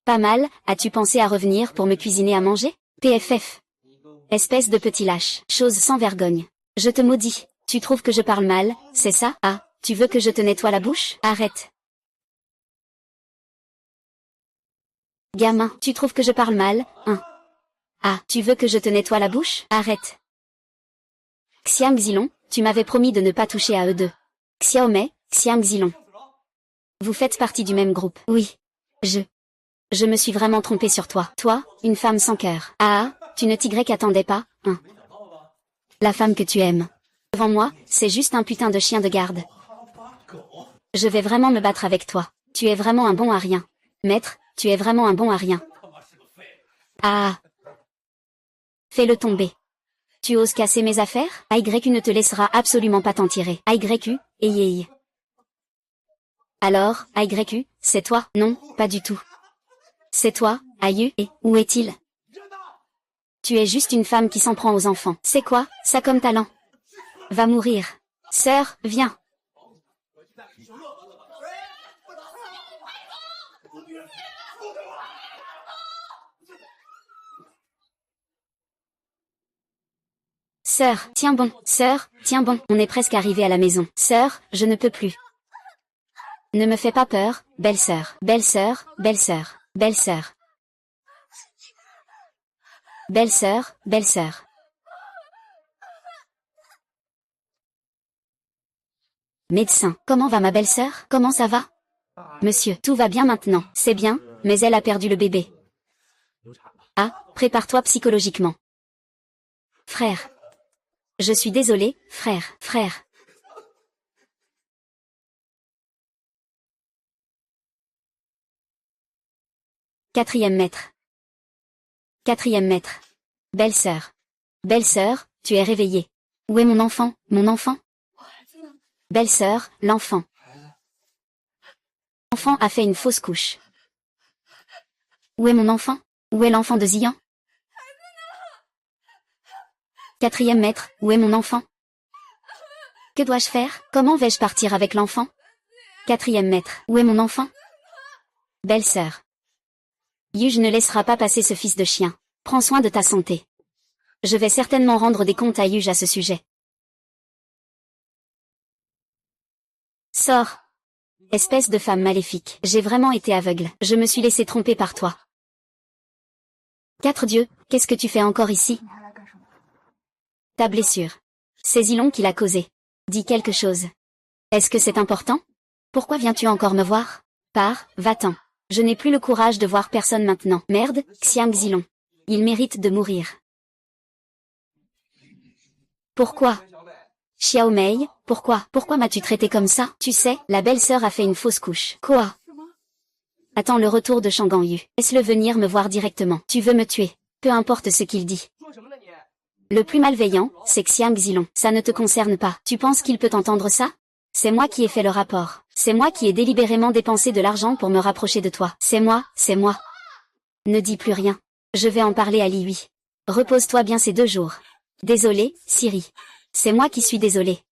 Pas mal, as-tu pensé à revenir pour me cuisiner à manger? PFF. Espèce de petit lâche, chose sans vergogne. Je te maudis. Tu trouves que je parle mal, c'est ça? Ah, tu veux que je te nettoie la bouche? Arrête. Gamin, tu trouves que je parle mal, hein? Ah, tu veux que je te nettoie la bouche? Arrête. Xiang Xilong, tu m'avais promis de ne pas toucher à eux deux. Xiaomei, Xiang Xilong. Vous faites partie du même groupe. Oui. Je me suis vraiment trompée sur toi. Toi, une femme sans cœur. Ah, tu ne t'attendais pas, hein? La femme que tu aimes. Devant moi, c'est juste un putain de chien de garde. Je vais vraiment me battre avec toi. Tu es vraiment un bon à rien. Maître, tu es vraiment un bon à rien. Ah. Fais-le tomber. Tu oses casser mes affaires? AYU ne te laissera absolument pas t'en tirer. AYU, et. Alors, AYU, c'est toi? Non, pas du tout. C'est toi, Ayu, et où est-il? Tu es juste une femme qui s'en prend aux enfants. C'est quoi, ça comme talent? Va mourir. Sœur, viens. Sœur, tiens bon. Sœur, tiens bon. On est presque arrivé à la maison. Sœur, je ne peux plus. Ne me fais pas peur, belle-sœur. Belle-sœur, belle-sœur, belle-sœur. Belle-sœur, belle-sœur. Médecin, comment va ma belle-sœur? Comment ça va? Monsieur, tout va bien maintenant. C'est bien, mais elle a perdu le bébé. Ah, prépare-toi psychologiquement. Frère. Je suis désolé, frère. Quatrième maître. Quatrième maître. Belle-sœur. Belle-sœur, tu es réveillée. Où est mon enfant? Mon enfant? Belle-sœur, l'enfant. L'enfant a fait une fausse couche. Où est mon enfant? Où est l'enfant de Ziyan? Quatrième maître, où est mon enfant? Que dois-je faire? Comment vais-je partir avec l'enfant? Quatrième maître, où est mon enfant? Belle-sœur. Yuge ne laissera pas passer ce fils de chien. Prends soin de ta santé. Je vais certainement rendre des comptes à Yuge à ce sujet. Sors. Espèce de femme maléfique. J'ai vraiment été aveugle. Je me suis laissé tromper par toi. Quatre dieux, qu'est-ce que tu fais encore ici? Ta blessure. C'est Zilong qui l'a causée. Dis quelque chose. Est-ce que c'est important? Pourquoi viens-tu encore me voir? Pars, va-t'en. Je n'ai plus le courage de voir personne maintenant. Merde, Xiang Zilong. Il mérite de mourir. Pourquoi? Xiao Mei, pourquoi m'as-tu traité comme ça? Tu sais, la belle-sœur a fait une fausse couche. Quoi? Attends le retour de Shang Yu. Laisse-le venir me voir directement. Tu veux me tuer. Peu importe ce qu'il dit. Le plus malveillant, c'est Xiang Zilong. Ça ne te concerne pas. Tu penses qu'il peut entendre ça? C'est moi qui ai fait le rapport. C'est moi qui ai délibérément dépensé de l'argent pour me rapprocher de toi. C'est moi. Ne dis plus rien. Je vais en parler à Li Hui. Repose-toi bien ces 2 jours. Désolé, Siri. C'est moi qui suis désolé.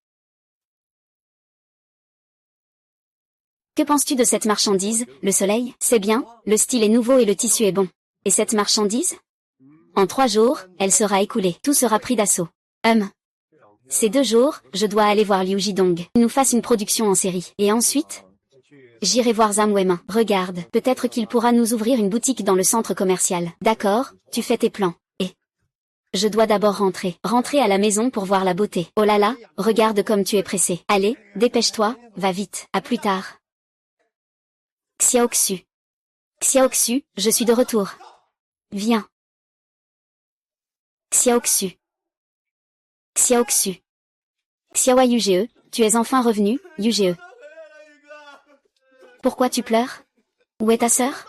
Que penses-tu de cette marchandise, le soleil? C'est bien, le style est nouveau et le tissu est bon. Et cette marchandise? En 3 jours, elle sera écoulée. Tout sera pris d'assaut. Ces 2 jours, je dois aller voir Liu Jidong. Il nous fasse une production en série. Et ensuite? J'irai voir Zhang Weimin. Regarde, peut-être qu'il pourra nous ouvrir une boutique dans le centre commercial. D'accord, tu fais tes plans. Et je dois d'abord rentrer à la maison pour voir la beauté. Oh là là, regarde comme tu es pressé. Allez, dépêche-toi, va vite. À plus tard. Xiaoxu, je suis de retour. Viens. Xiaoxu. Xiaoa Yuge, tu es enfin revenu, Yuge. Pourquoi tu pleures? Où est ta sœur?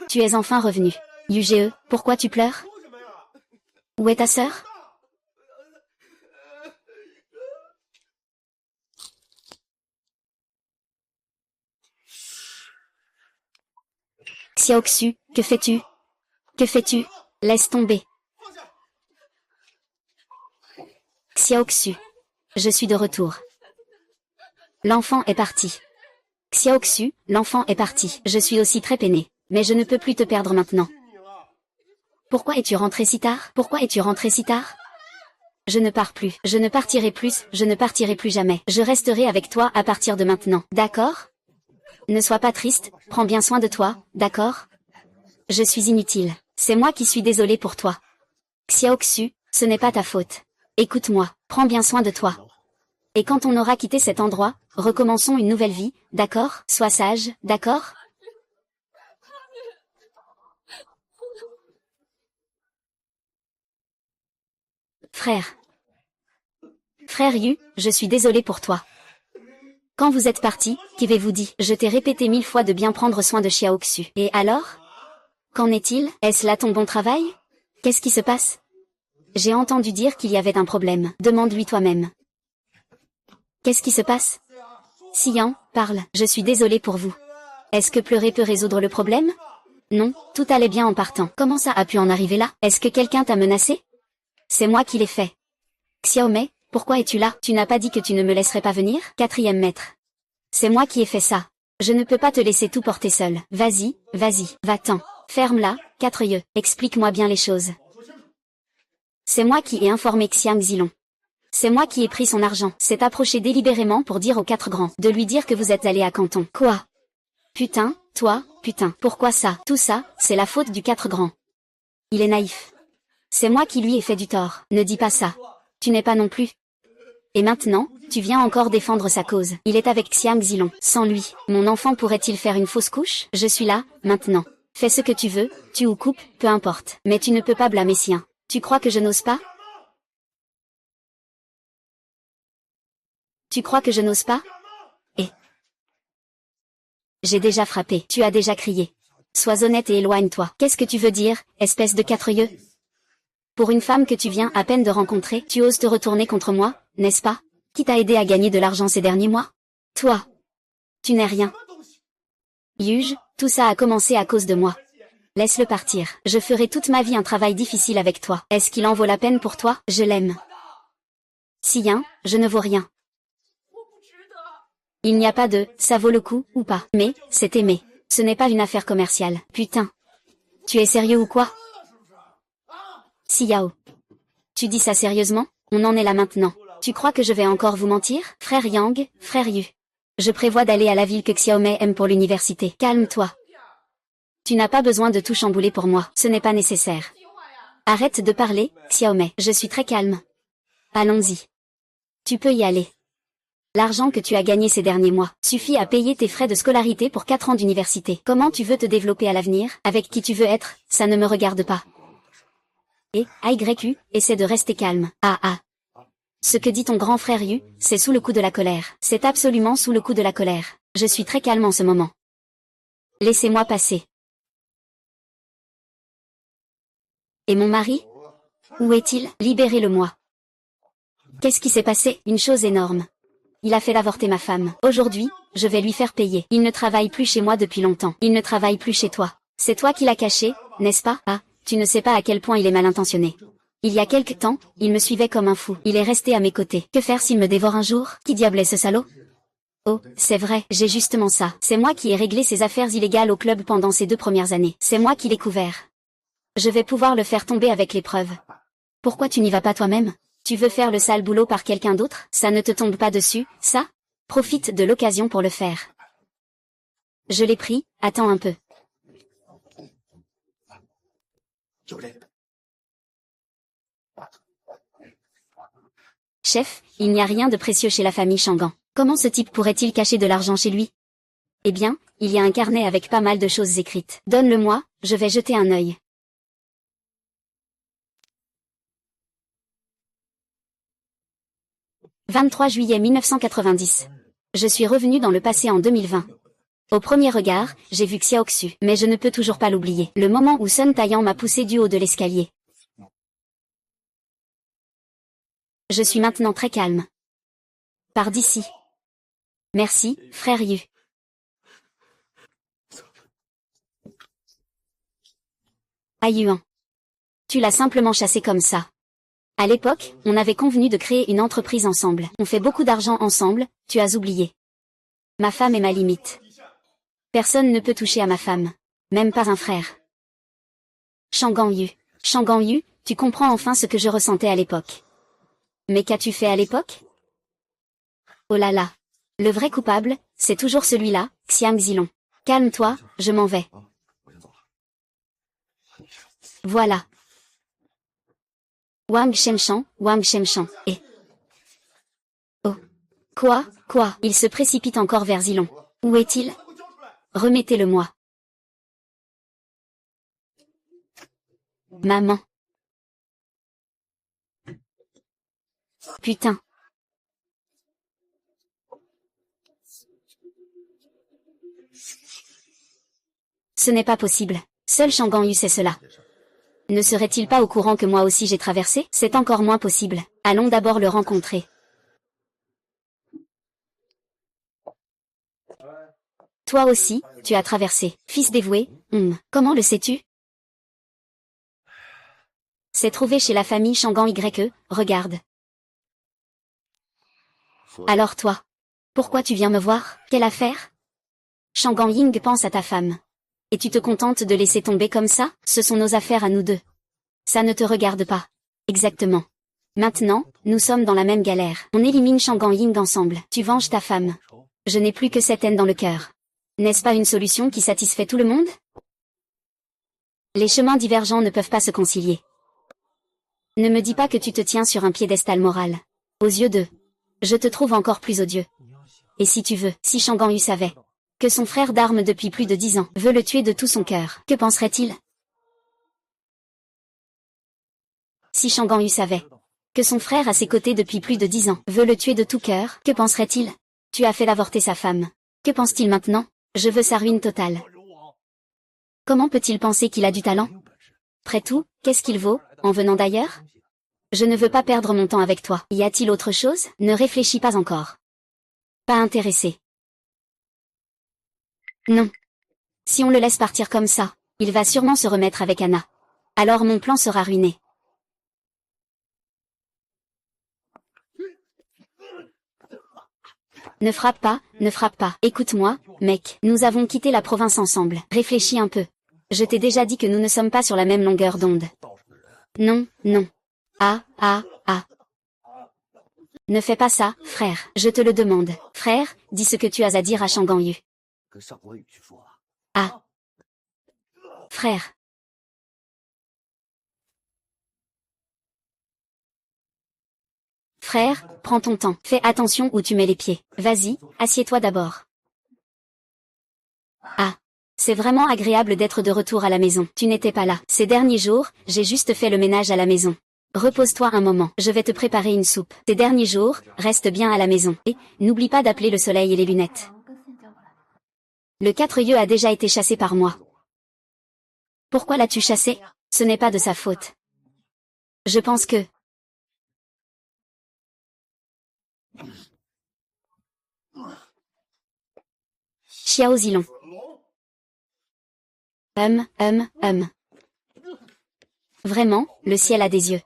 Tu es enfin revenu. Yuge, pourquoi tu pleures? Où est ta sœur? Xiaoxu, que fais-tu? Que fais-tu? Laisse tomber. Xiaoxu. Je suis de retour. L'enfant est parti. Xiaoxu, l'enfant est parti. Je suis aussi très peinée. Mais je ne peux plus te perdre maintenant. Pourquoi es-tu rentré si tard? Je ne pars plus. Je ne partirai plus. Je ne partirai plus jamais. Je resterai avec toi à partir de maintenant. D'accord? Ne sois pas triste, prends bien soin de toi, d'accord? Je suis inutile. C'est moi qui suis désolée pour toi. Xiaoxu, ce n'est pas ta faute. Écoute-moi, prends bien soin de toi. Et quand on aura quitté cet endroit, recommençons une nouvelle vie, d'accord? Sois sage, d'accord? Frère Yu, je suis désolée pour toi. Quand vous êtes parti, qu'avez-vous dit? Je t'ai répété 1000 fois de bien prendre soin de Xiaoxu. Et alors? Qu'en est-il? Est-ce là ton bon travail? Qu'est-ce qui se passe? J'ai entendu dire qu'il y avait un problème. Demande-lui toi-même. Qu'est-ce qui se passe? Xian, parle. Je suis désolée pour vous. Est-ce que pleurer peut résoudre le problème? Non, tout allait bien en partant. Comment ça a pu en arriver là? Est-ce que quelqu'un t'a menacé? C'est moi qui l'ai fait. Xiaomei, pourquoi es-tu là? Tu n'as pas dit que tu ne me laisserais pas venir? 4e maître. C'est moi qui ai fait ça. Je ne peux pas te laisser tout porter seul. Vas-y, va-t'en. Ferme-la, 4 yeux. Explique-moi bien les choses. C'est moi qui ai informé Xiang Zilong. C'est moi qui ai pris son argent. S'est approché délibérément pour dire aux 4 grands. De lui dire que vous êtes allé à Canton. Quoi? Putain, toi, putain. Pourquoi ça? Tout ça, c'est la faute du 4 grands. Il est naïf. C'est moi qui lui ai fait du tort. Ne dis pas ça. Tu n'es pas non plus. Et maintenant, tu viens encore défendre sa cause. Il est avec Xiang Zilong. Sans lui, mon enfant pourrait-il faire une fausse couche? Je suis là, maintenant. Fais ce que tu veux, tue ou coupe, peu importe. Mais tu ne peux pas blâmer Sien. Tu crois que je n'ose pas? Tu crois que je n'ose pas? Et j'ai déjà frappé. Tu as déjà crié. Sois honnête et éloigne-toi. Qu'est-ce que tu veux dire, espèce de 4 yeux? Pour une femme que tu viens à peine de rencontrer, tu oses te retourner contre moi, n'est-ce pas? Qui t'a aidé à gagner de l'argent ces derniers mois? Toi. Tu n'es rien. Yuge, tout ça a commencé à cause de moi. Laisse-le partir. Je ferai toute ma vie un travail difficile avec toi. Est-ce qu'il en vaut la peine pour toi? Je l'aime. Xian, je ne vaux rien. Il n'y a pas de « ça vaut le coup » ou pas. Mais, c'est aimer. Ce n'est pas une affaire commerciale. Putain. Tu es sérieux ou quoi? Xiao. Tu dis ça sérieusement? On en est là maintenant. Tu crois que je vais encore vous mentir? Frère Yang, frère Yu. Je prévois d'aller à la ville que Xiaomei aime pour l'université. Calme-toi. Tu n'as pas besoin de tout chambouler pour moi, ce n'est pas nécessaire. Arrête de parler, Xiaomei, je suis très calme. Allons-y. Tu peux y aller. L'argent que tu as gagné ces derniers mois suffit à payer tes frais de scolarité pour 4 ans d'université. Comment tu veux te développer à l'avenir, avec qui tu veux être, ça ne me regarde pas. Et, AYU, essaie de rester calme. Ce que dit ton grand frère Yu, c'est sous le coup de la colère. C'est absolument sous le coup de la colère. Je suis très calme en ce moment. Laissez-moi passer. Et mon mari? Où est-il? Libérez-le-moi. Qu'est-ce qui s'est passé? Une chose énorme. Il a fait avorter ma femme. Aujourd'hui, je vais lui faire payer. Il ne travaille plus chez moi depuis longtemps. Il ne travaille plus chez toi. C'est toi qui l'as caché, n'est-ce pas? Ah, tu ne sais pas à quel point il est mal intentionné. Il y a quelque temps, il me suivait comme un fou. Il est resté à mes côtés. Que faire s'il me dévore un jour? Qui diable est ce salaud? Oh, c'est vrai, j'ai justement ça. C'est moi qui ai réglé ses affaires illégales au club pendant ces 2 premières années. C'est moi qui l'ai couvert. Je vais pouvoir le faire tomber avec les preuves. Pourquoi tu n'y vas pas toi-même? Tu veux faire le sale boulot par quelqu'un d'autre? Ça ne te tombe pas dessus, ça? Profite de l'occasion pour le faire. Je l'ai pris, attends un peu. Chef, il n'y a rien de précieux chez la famille Shangan. Comment ce type pourrait-il cacher de l'argent chez lui? Eh bien, il y a un carnet avec pas mal de choses écrites. Donne-le-moi, je vais jeter un œil. « 23 juillet 1990. Je suis revenu dans le passé en 2020. Au premier regard, j'ai vu Xiaoxu, mais je ne peux toujours pas l'oublier. Le moment où Sun Taiyang m'a poussé du haut de l'escalier. Je suis maintenant très calme. Pars d'ici. Merci, frère Yu. Ah Yuan. Tu l'as simplement chassé comme ça. À l'époque, on avait convenu de créer une entreprise ensemble. On fait beaucoup d'argent ensemble, tu as oublié. Ma femme est ma limite. Personne ne peut toucher à ma femme. Même pas un frère. Shangan Yu. Shangan Yu, tu comprends enfin ce que je ressentais à l'époque. Mais qu'as-tu fait à l'époque? Oh là là. Le vrai coupable, c'est toujours celui-là, Xiang Zilong. Calme-toi, je m'en vais. Voilà. Wang Shenshan, et... Oh. Quoi? Il se précipite encore vers Zilong. Où est-il? Remettez-le-moi. Maman. Putain. Ce n'est pas possible. Seul Shangan Yu sait cela. Ne serait-il pas au courant que moi aussi j'ai traversé? C'est encore moins possible. Allons d'abord le rencontrer. Toi aussi, tu as traversé. Fils dévoué, comment le sais-tu? C'est trouvé chez la famille Shangan YE, regarde. Alors toi. Pourquoi tu viens me voir? Quelle affaire? Shangan Ying pense à ta femme. Et tu te contentes de laisser tomber comme ça? Ce sont nos affaires à nous deux. Ça ne te regarde pas. Exactement. Maintenant, nous sommes dans la même galère. On élimine Shangan Ying ensemble. Tu venges ta femme. Je n'ai plus que cette haine dans le cœur. N'est-ce pas une solution qui satisfait tout le monde? Les chemins divergents ne peuvent pas se concilier. Ne me dis pas que tu te tiens sur un piédestal moral. Aux yeux d'eux. Je te trouve encore plus odieux. Et si tu veux, si Shangan Yu savait que son frère d'armes depuis plus de 10 ans veut le tuer de tout son cœur, que penserait-il? Si Shangan Yu savait que son frère à ses côtés depuis plus de 10 ans veut le tuer de tout cœur, que penserait-il? Tu as fait avorter sa femme. Que pense-t-il maintenant? Je veux sa ruine totale. Comment peut-il penser qu'il a du talent? Après tout, qu'est-ce qu'il vaut, en venant d'ailleurs? Je ne veux pas perdre mon temps avec toi. Y a-t-il autre chose? Ne réfléchis pas encore. Pas intéressé. Non. Si on le laisse partir comme ça, il va sûrement se remettre avec Anna. Alors mon plan sera ruiné. Ne frappe pas. Écoute-moi, mec, nous avons quitté la province ensemble. Réfléchis un peu. Je t'ai déjà dit que nous ne sommes pas sur la même longueur d'onde. Non. Ah. Ne fais pas ça, frère. Je te le demande. Frère, dis ce que tu as à dire à Shangan Yu. Ah. frère. Frère, prends ton temps. Fais attention où tu mets les pieds. Vas-y, assieds-toi d'abord. Ah. C'est vraiment agréable d'être de retour à la maison. Tu n'étais pas là. Ces derniers jours, j'ai juste fait le ménage à la maison. Repose-toi un moment. Je vais te préparer une soupe. Ces derniers jours, reste bien à la maison. Et, n'oublie pas d'appeler le soleil et les lunettes. Le 4 yeux a déjà été chassé par moi. Pourquoi l'as-tu chassé? Ce n'est pas de sa faute. Je pense que... Xiao Zilong. Vraiment, le ciel a des yeux.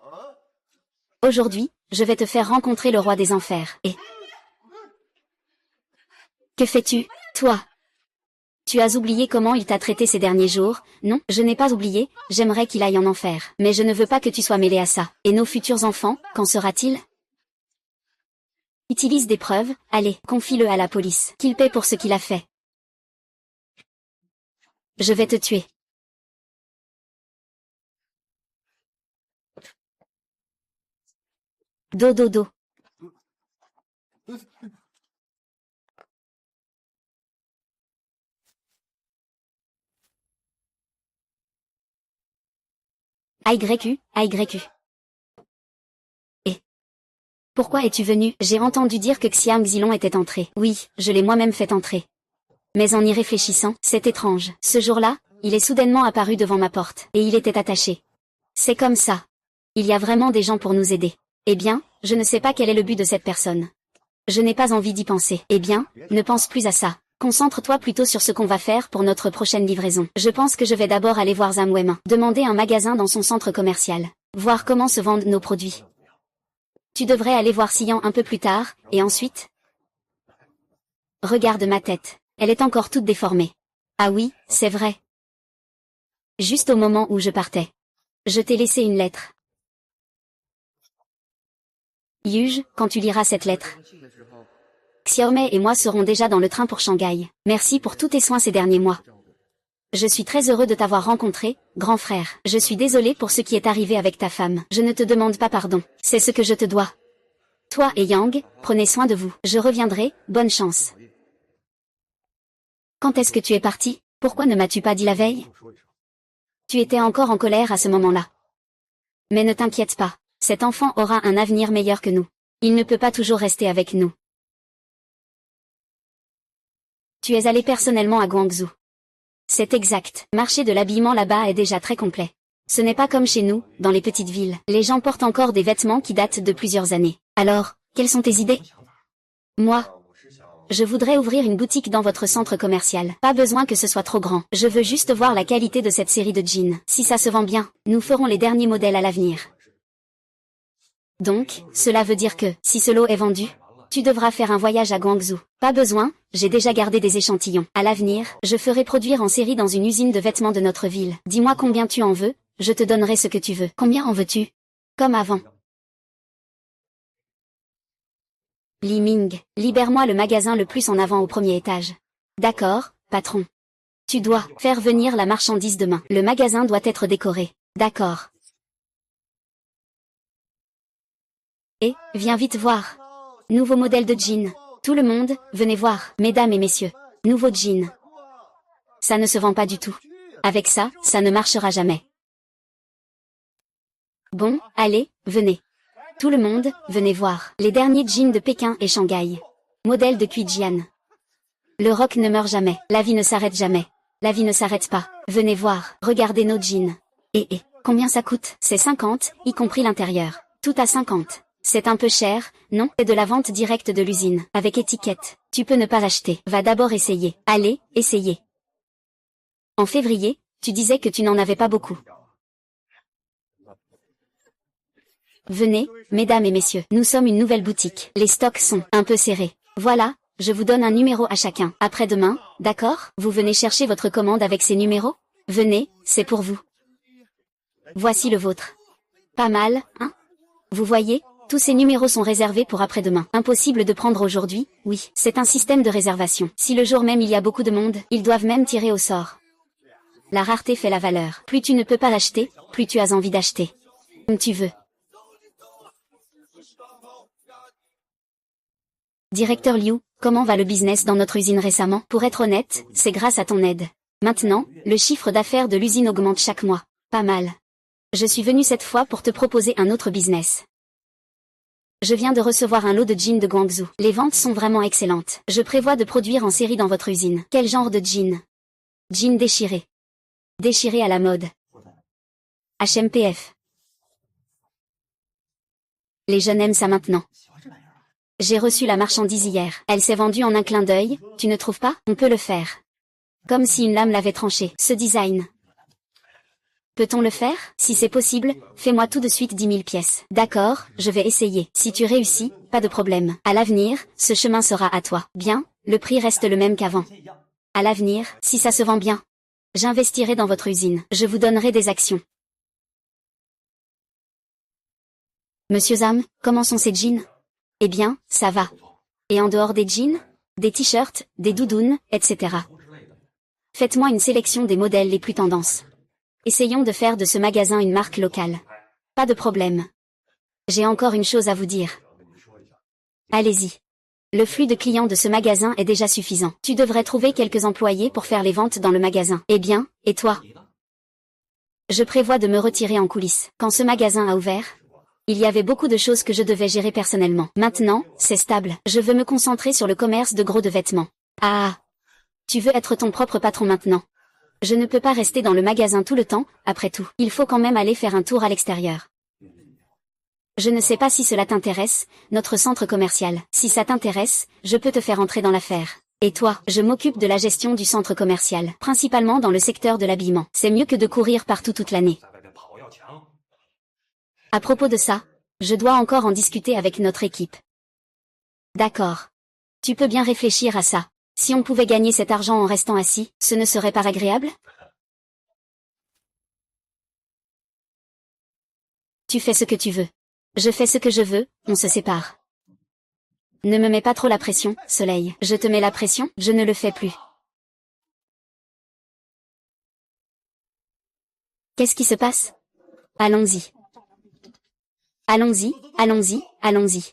Aujourd'hui, je vais te faire rencontrer le roi des enfers. Et... Que fais-tu, toi? Tu as oublié comment il t'a traité ces derniers jours? Non, je n'ai pas oublié, j'aimerais qu'il aille en enfer. Mais je ne veux pas que tu sois mêlé à ça. Et nos futurs enfants, qu'en sera-t-il? Utilise des preuves, allez, confie-le à la police. Qu'il paie pour ce qu'il a fait. Je vais te tuer. Do. AYU. Et pourquoi es-tu venu? J'ai entendu dire que Xiang Zilong était entré. Oui, je l'ai moi-même fait entrer. Mais en y réfléchissant, c'est étrange. Ce jour-là, il est soudainement apparu devant ma porte, et il était attaché. C'est comme ça. Il y a vraiment des gens pour nous aider. Eh bien, je ne sais pas quel est le but de cette personne. Je n'ai pas envie d'y penser. Eh bien, ne pense plus à ça. Concentre-toi plutôt sur ce qu'on va faire pour notre prochaine livraison. Je pense que je vais d'abord aller voir Zhang Weimin. Demander un magasin dans son centre commercial. Voir comment se vendent nos produits. Tu devrais aller voir Xian un peu plus tard, et ensuite... Regarde ma tête. Elle est encore toute déformée. Ah oui, c'est vrai. Juste au moment où je partais. Je t'ai laissé une lettre. Yuge, quand tu liras cette lettre. Xiaomei et moi serons déjà dans le train pour Shanghai. Merci pour tous tes soins ces derniers mois. Je suis très heureux de t'avoir rencontré, grand frère. Je suis désolé pour ce qui est arrivé avec ta femme. Je ne te demande pas pardon. C'est ce que je te dois. Toi et Yang, prenez soin de vous. Je reviendrai, bonne chance. Quand est-ce que tu es parti? Pourquoi ne m'as-tu pas dit la veille? Tu étais encore en colère à ce moment-là. Mais ne t'inquiète pas, cet enfant aura un avenir meilleur que nous. Il ne peut pas toujours rester avec nous. Tu es allé personnellement à Guangzhou. C'est exact. Marché de l'habillement là-bas est déjà très complet. Ce n'est pas comme chez nous, dans les petites villes. Les gens portent encore des vêtements qui datent de plusieurs années. Alors, quelles sont tes idées? Moi, je voudrais ouvrir une boutique dans votre centre commercial. Pas besoin que ce soit trop grand. Je veux juste voir la qualité de cette série de jeans. Si ça se vend bien, nous ferons les derniers modèles à l'avenir. Donc, cela veut dire que, si ce lot est vendu, tu devras faire un voyage à Guangzhou. Pas besoin, j'ai déjà gardé des échantillons. À l'avenir, je ferai produire en série dans une usine de vêtements de notre ville. Dis-moi combien tu en veux, je te donnerai ce que tu veux. Combien en veux-tu? Comme avant. Li Ming, libère-moi le magasin le plus en avant au premier étage. D'accord, patron. Tu dois faire venir la marchandise demain. Le magasin doit être décoré. D'accord. Et, viens vite voir. Nouveau modèle de jean. Tout le monde, venez voir. Mesdames et messieurs. Nouveau jean. Ça ne se vend pas du tout. Avec ça, ça ne marchera jamais. Bon, allez, venez. Tout le monde, venez voir. Les derniers jeans de Pékin et Shanghai. Modèle de Cuijian. Le rock ne meurt jamais. La vie ne s'arrête jamais. La vie ne s'arrête pas. Venez voir. Regardez nos jeans. Combien ça coûte? C'est 50, y compris l'intérieur. Tout à 50. C'est un peu cher, non? C'est de la vente directe de l'usine, avec étiquette. Tu peux ne pas acheter. Va d'abord essayer. Allez, essayez. En février, tu disais que tu n'en avais pas beaucoup. Venez, mesdames et messieurs, nous sommes une nouvelle boutique. Les stocks sont un peu serrés. Voilà, je vous donne un numéro à chacun. Après-demain, d'accord? Vous venez chercher votre commande avec ces numéros? Venez, c'est pour vous. Voici le vôtre. Pas mal, hein? Vous voyez, tous ces numéros sont réservés pour après-demain. Impossible de prendre aujourd'hui, oui, c'est un système de réservation. Si le jour même il y a beaucoup de monde, ils doivent même tirer au sort. La rareté fait la valeur. Plus tu ne peux pas l'acheter, plus tu as envie d'acheter. Comme tu veux. Directeur Liu, comment va le business dans notre usine récemment? Pour être honnête, c'est grâce à ton aide. Maintenant, le chiffre d'affaires de l'usine augmente chaque mois. Pas mal. Je suis venu cette fois pour te proposer un autre business. Je viens de recevoir un lot de jeans de Guangzhou. Les ventes sont vraiment excellentes. Je prévois de produire en série dans votre usine. Quel genre de jeans? Jeans déchirés. Déchirés à la mode. HMPF. Les jeunes aiment ça maintenant. J'ai reçu la marchandise hier. Elle s'est vendue en un clin d'œil, tu ne trouves pas? On peut le faire. Comme si une lame l'avait tranché. Ce design. Peut-on le faire? Si c'est possible, fais-moi tout de suite 10 000 pièces. D'accord, je vais essayer. Si tu réussis, pas de problème. À l'avenir, ce chemin sera à toi. Bien, le prix reste le même qu'avant. À l'avenir, si ça se vend bien, j'investirai dans votre usine. Je vous donnerai des actions. Monsieur Zham, comment sont ces jeans? Eh bien, ça va. Et en dehors des jeans, des t-shirts, des doudounes, etc. Faites-moi une sélection des modèles les plus tendances. Essayons de faire de ce magasin une marque locale. Pas de problème. J'ai encore une chose à vous dire. Allez-y. Le flux de clients de ce magasin est déjà suffisant. Tu devrais trouver quelques employés pour faire les ventes dans le magasin. Eh bien, et toi? Je prévois de me retirer en coulisses. Quand ce magasin a ouvert, il y avait beaucoup de choses que je devais gérer personnellement. Maintenant, c'est stable. Je veux me concentrer sur le commerce de gros de vêtements. Ah! Tu veux être ton propre patron maintenant. Je ne peux pas rester dans le magasin tout le temps, après tout. Il faut quand même aller faire un tour à l'extérieur. Je ne sais pas si cela t'intéresse, notre centre commercial. Si ça t'intéresse, je peux te faire entrer dans l'affaire. Et toi, je m'occupe de la gestion du centre commercial, principalement dans le secteur de l'habillement. C'est mieux que de courir partout toute l'année. À propos de ça, je dois encore en discuter avec notre équipe. D'accord. Tu peux bien réfléchir à ça. Si on pouvait gagner cet argent en restant assis, ce ne serait pas agréable? Tu fais ce que tu veux. Je fais ce que je veux, on se sépare. Ne me mets pas trop la pression, Soleil. Je te mets la pression, je ne le fais plus. Qu'est-ce qui se passe? Allons-y. Allons-y, allons-y, allons-y.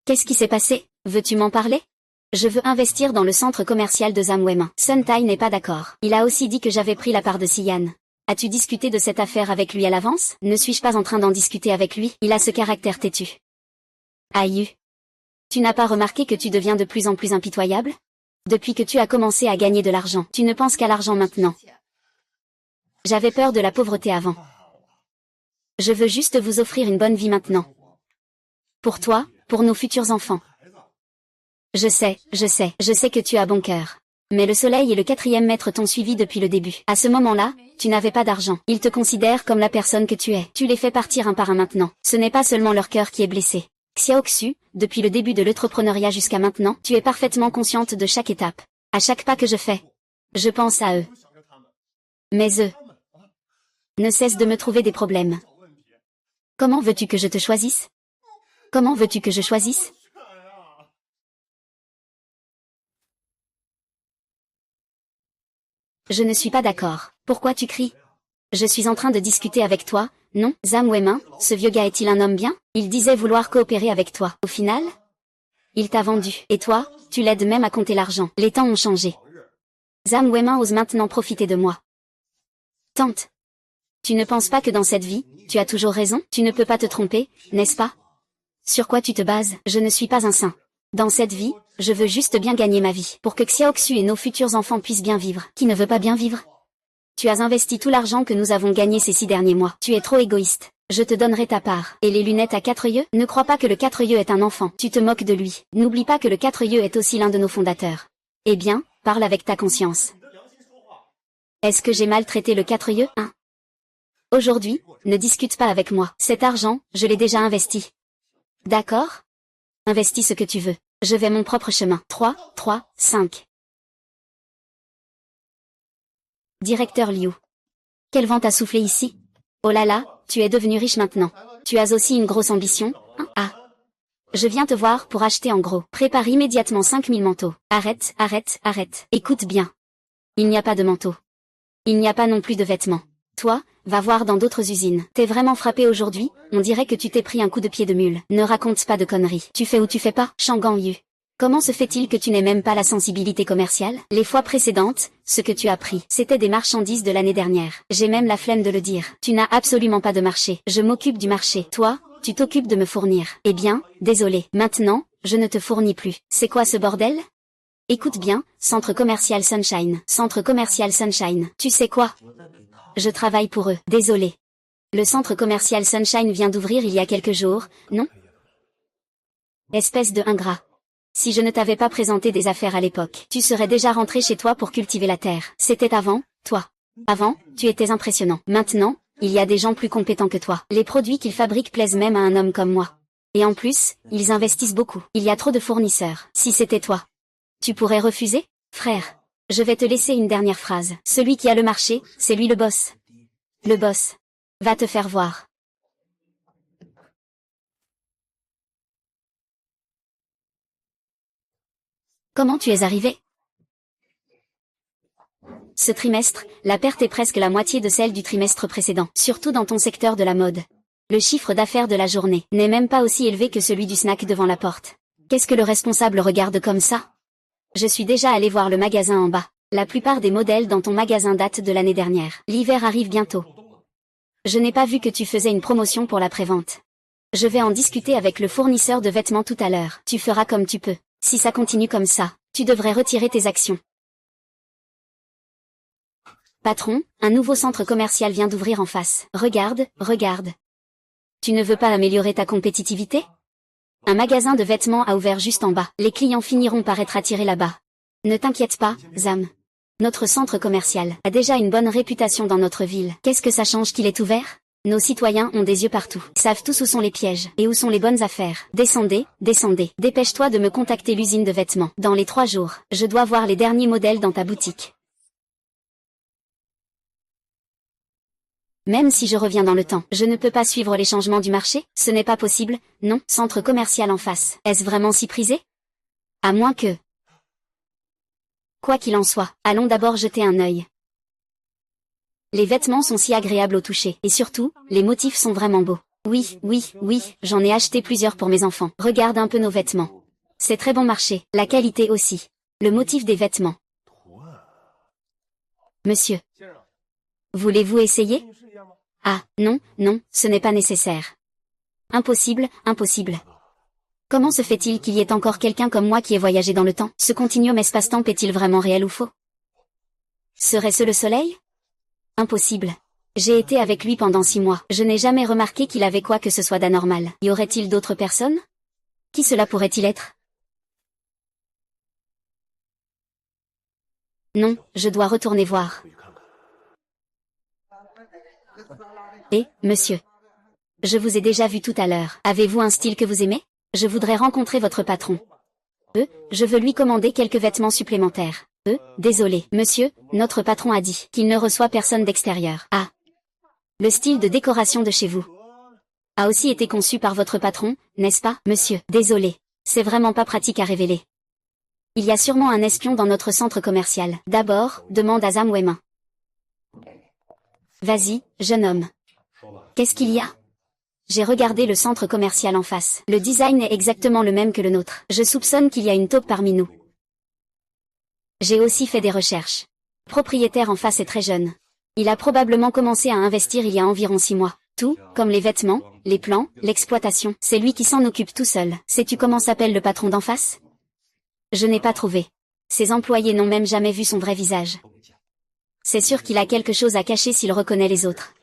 Qu'est-ce qui s'est passé? Veux-tu m'en parler? Je veux investir dans le centre commercial de Zham Weimin. Sun Tai n'est pas d'accord. Il a aussi dit que j'avais pris la part de Xian. As-tu discuté de cette affaire avec lui à l'avance? Ne suis-je pas en train d'en discuter avec lui? Il a ce caractère têtu. Aïe. Tu n'as pas remarqué que tu deviens de plus en plus impitoyable? Depuis que tu as commencé à gagner de l'argent, tu ne penses qu'à l'argent maintenant. J'avais peur de la pauvreté avant. Je veux juste vous offrir une bonne vie maintenant. Pour toi, pour nos futurs enfants. Je sais que tu as bon cœur. Mais le soleil et le 4e maître t'ont suivi depuis le début. À ce moment-là, tu n'avais pas d'argent. Ils te considèrent comme la personne que tu es. Tu les fais partir un par un maintenant. Ce n'est pas seulement leur cœur qui est blessé. Xiao Xu, depuis le début de l'entrepreneuriat jusqu'à maintenant, tu es parfaitement consciente de chaque étape. À chaque pas que je fais, je pense à eux. Mais eux ne cessent de me trouver des problèmes. Comment veux-tu que je te choisisse? Comment veux-tu que je choisisse? Je ne suis pas d'accord. Pourquoi tu cries? Je suis en train de discuter avec toi, non? Zham Weimin, ce vieux gars est-il un homme bien? Il disait vouloir coopérer avec toi. Au final, il t'a vendu. Et toi, tu l'aides même à compter l'argent. Les temps ont changé. Zham Weimin ose maintenant profiter de moi. Tante. Tu ne penses pas que dans cette vie, tu as toujours raison? Tu ne peux pas te tromper, n'est-ce pas? Sur quoi tu te bases? Je ne suis pas un saint. Dans cette vie, je veux juste bien gagner ma vie, pour que Xiao Xu et nos futurs enfants puissent bien vivre. Qui ne veut pas bien vivre? Tu as investi tout l'argent que nous avons gagné ces 6 derniers mois. Tu es trop égoïste. Je te donnerai ta part. Et les lunettes à 4 yeux? Ne crois pas que le 4 yeux est un enfant. Tu te moques de lui. N'oublie pas que le 4 yeux est aussi l'un de nos fondateurs. Eh bien, parle avec ta conscience. Est-ce que j'ai maltraité le 4 yeux, hein? Aujourd'hui, ne discute pas avec moi. Cet argent, je l'ai déjà investi. D'accord? Investis ce que tu veux. Je vais mon propre chemin. 3, 5. Directeur Liu. Quel vent t'a soufflé ici? Oh là là, tu es devenu riche maintenant. Tu as aussi une grosse ambition, hein? Ah. Je viens te voir pour acheter en gros. Prépare immédiatement 5000 manteaux. Arrête. Écoute bien. Il n'y a pas de manteau. Il n'y a pas non plus de vêtements. Toi, va voir dans d'autres usines. T'es vraiment frappé aujourd'hui, on dirait que tu t'es pris un coup de pied de mule. Ne raconte pas de conneries. Tu fais ou tu fais pas, Shangang Yu. Comment se fait-il que tu n'aies même pas la sensibilité commerciale? Les fois précédentes, ce que tu as pris, c'était des marchandises de l'année dernière. J'ai même la flemme de le dire. Tu n'as absolument pas de marché. Je m'occupe du marché. Toi, tu t'occupes de me fournir. Eh bien, désolé. Maintenant, je ne te fournis plus. C'est quoi ce bordel? Écoute bien, Centre commercial Sunshine. Centre commercial Sunshine. Tu sais quoi? Je travaille pour eux. Désolé. Le centre commercial Sunshine vient d'ouvrir il y a quelques jours, non? Espèce de ingrat. Si je ne t'avais pas présenté des affaires à l'époque, tu serais déjà rentré chez toi pour cultiver la terre. C'était avant, toi. Avant, tu étais impressionnant. Maintenant, il y a des gens plus compétents que toi. Les produits qu'ils fabriquent plaisent même à un homme comme moi. Et en plus, ils investissent beaucoup. Il y a trop de fournisseurs. Si c'était toi, tu pourrais refuser? Frère, je vais te laisser une dernière phrase. Celui qui a le marché, c'est lui le boss. Le boss. Va te faire voir. Comment tu es arrivé? Ce trimestre, la perte est presque la moitié de celle du trimestre précédent, surtout dans ton secteur de la mode. Le chiffre d'affaires de la journée n'est même pas aussi élevé que celui du snack devant la porte. Qu'est-ce que le responsable regarde comme ça? Je suis déjà allé voir le magasin en bas. La plupart des modèles dans ton magasin datent de l'année dernière. L'hiver arrive bientôt. Je n'ai pas vu que tu faisais une promotion pour la prévente. Je vais en discuter avec le fournisseur de vêtements tout à l'heure. Tu feras comme tu peux. Si ça continue comme ça, tu devrais retirer tes actions. Patron, un nouveau centre commercial vient d'ouvrir en face. Regarde, regarde. Tu ne veux pas améliorer ta compétitivité? Un magasin de vêtements a ouvert juste en bas. Les clients finiront par être attirés là-bas. Ne t'inquiète pas, Zam. Notre centre commercial a déjà une bonne réputation dans notre ville. Qu'est-ce que ça change qu'il est ouvert? Nos citoyens ont des yeux partout. Ils savent tous où sont les pièges et où sont les bonnes affaires. Descendez, descendez. Dépêche-toi de me contacter l'usine de vêtements. Dans les 3 jours, je dois voir les derniers modèles dans ta boutique. Même si je reviens dans le temps, je ne peux pas suivre les changements du marché? Ce n'est pas possible, non. Centre commercial en face. Est-ce vraiment si prisé? À moins que... Quoi qu'il en soit, allons d'abord jeter un œil. Les vêtements sont si agréables au toucher, et surtout, les motifs sont vraiment beaux. Oui, oui, oui, j'en ai acheté plusieurs pour mes enfants. Regarde un peu nos vêtements. C'est très bon marché, la qualité aussi. Le motif des vêtements. Monsieur. Voulez-vous essayer? Ah, non, non, ce n'est pas nécessaire. Impossible, impossible. Comment se fait-il qu'il y ait encore quelqu'un comme moi qui ait voyagé dans le temps? Ce continuum espace-temps est-il vraiment réel ou faux? Serait-ce le soleil? Impossible. J'ai été avec lui pendant 6 mois. Je n'ai jamais remarqué qu'il avait quoi que ce soit d'anormal. Y aurait-il d'autres personnes? Qui cela pourrait-il être? Non, je dois retourner voir. Monsieur. Je vous ai déjà vu tout à l'heure. Avez-vous un style que vous aimez? Je voudrais rencontrer votre patron. Je veux lui commander quelques vêtements supplémentaires. Désolé, monsieur, notre patron a dit qu'il ne reçoit personne d'extérieur. Ah. Le style de décoration de chez vous a aussi été conçu par votre patron, n'est-ce pas, monsieur? Désolé. C'est vraiment pas pratique à révéler. Il y a sûrement un espion dans notre centre commercial. D'abord, demande à Zam Wemin. Vas-y, jeune homme. Qu'est-ce qu'il y a? J'ai regardé le centre commercial en face. Le design est exactement le même que le nôtre. Je soupçonne qu'il y a une taupe parmi nous. J'ai aussi fait des recherches. Le propriétaire en face est très jeune. Il a probablement commencé à investir il y a environ 6 mois. Tout, comme les vêtements, les plans, l'exploitation, c'est lui qui s'en occupe tout seul. Sais-tu comment s'appelle le patron d'en face? Je n'ai pas trouvé. Ses employés n'ont même jamais vu son vrai visage. C'est sûr qu'il a quelque chose à cacher s'il reconnaît les autres.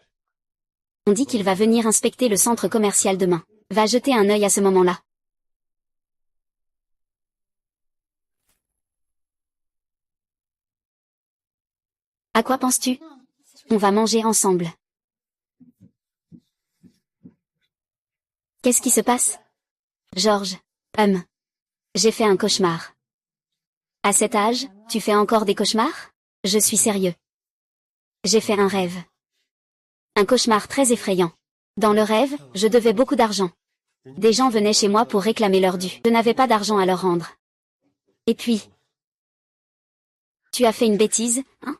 On dit qu'il va venir inspecter le centre commercial demain. Va jeter un œil à ce moment-là. À quoi penses-tu? On va manger ensemble. Qu'est-ce qui se passe? Georges. J'ai fait un cauchemar. À cet âge, tu fais encore des cauchemars? Je suis sérieux. J'ai fait un rêve. Un cauchemar très effrayant. Dans le rêve, je devais beaucoup d'argent. Des gens venaient chez moi pour réclamer leur dû. Je n'avais pas d'argent à leur rendre. Et puis... Tu as fait une bêtise, hein?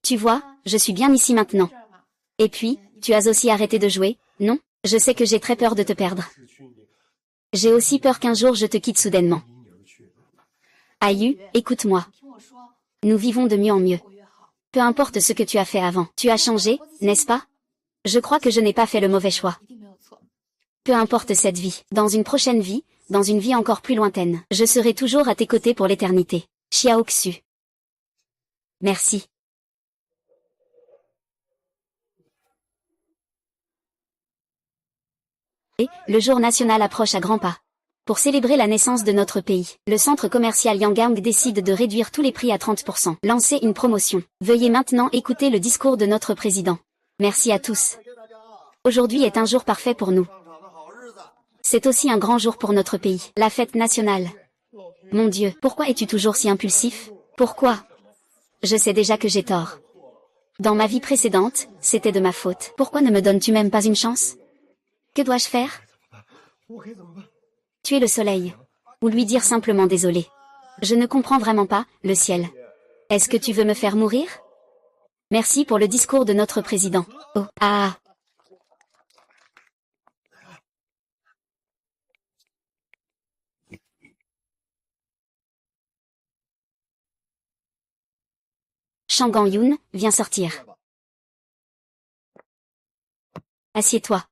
Tu vois, je suis bien ici maintenant. Et puis, tu as aussi arrêté de jouer, non? Je sais que j'ai très peur de te perdre. J'ai aussi peur qu'un jour je te quitte soudainement. Ayu, écoute-moi. Nous vivons de mieux en mieux. Peu importe ce que tu as fait avant. Tu as changé, n'est-ce pas? Je crois que je n'ai pas fait le mauvais choix. Peu importe cette vie, dans une prochaine vie, dans une vie encore plus lointaine, je serai toujours à tes côtés pour l'éternité. Xiao Xu. Merci. Et, le jour national approche à grands pas. Pour célébrer la naissance de notre pays, le centre commercial Yangang décide de réduire tous les prix à 30%. Lancer une promotion. Veuillez maintenant écouter le discours de notre président. Merci à tous. Aujourd'hui est un jour parfait pour nous. C'est aussi un grand jour pour notre pays, la fête nationale. Mon Dieu, pourquoi es-tu toujours si impulsif? Pourquoi? Je sais déjà que j'ai tort. Dans ma vie précédente, c'était de ma faute. Pourquoi ne me donnes-tu même pas une chance? Que dois-je faire? Tuer le soleil. Ou lui dire simplement désolé. Je ne comprends vraiment pas, le ciel. Est-ce que tu veux me faire mourir? Merci pour le discours de notre président. Oh, ah. Shang Gangyun, viens sortir. Assieds-toi.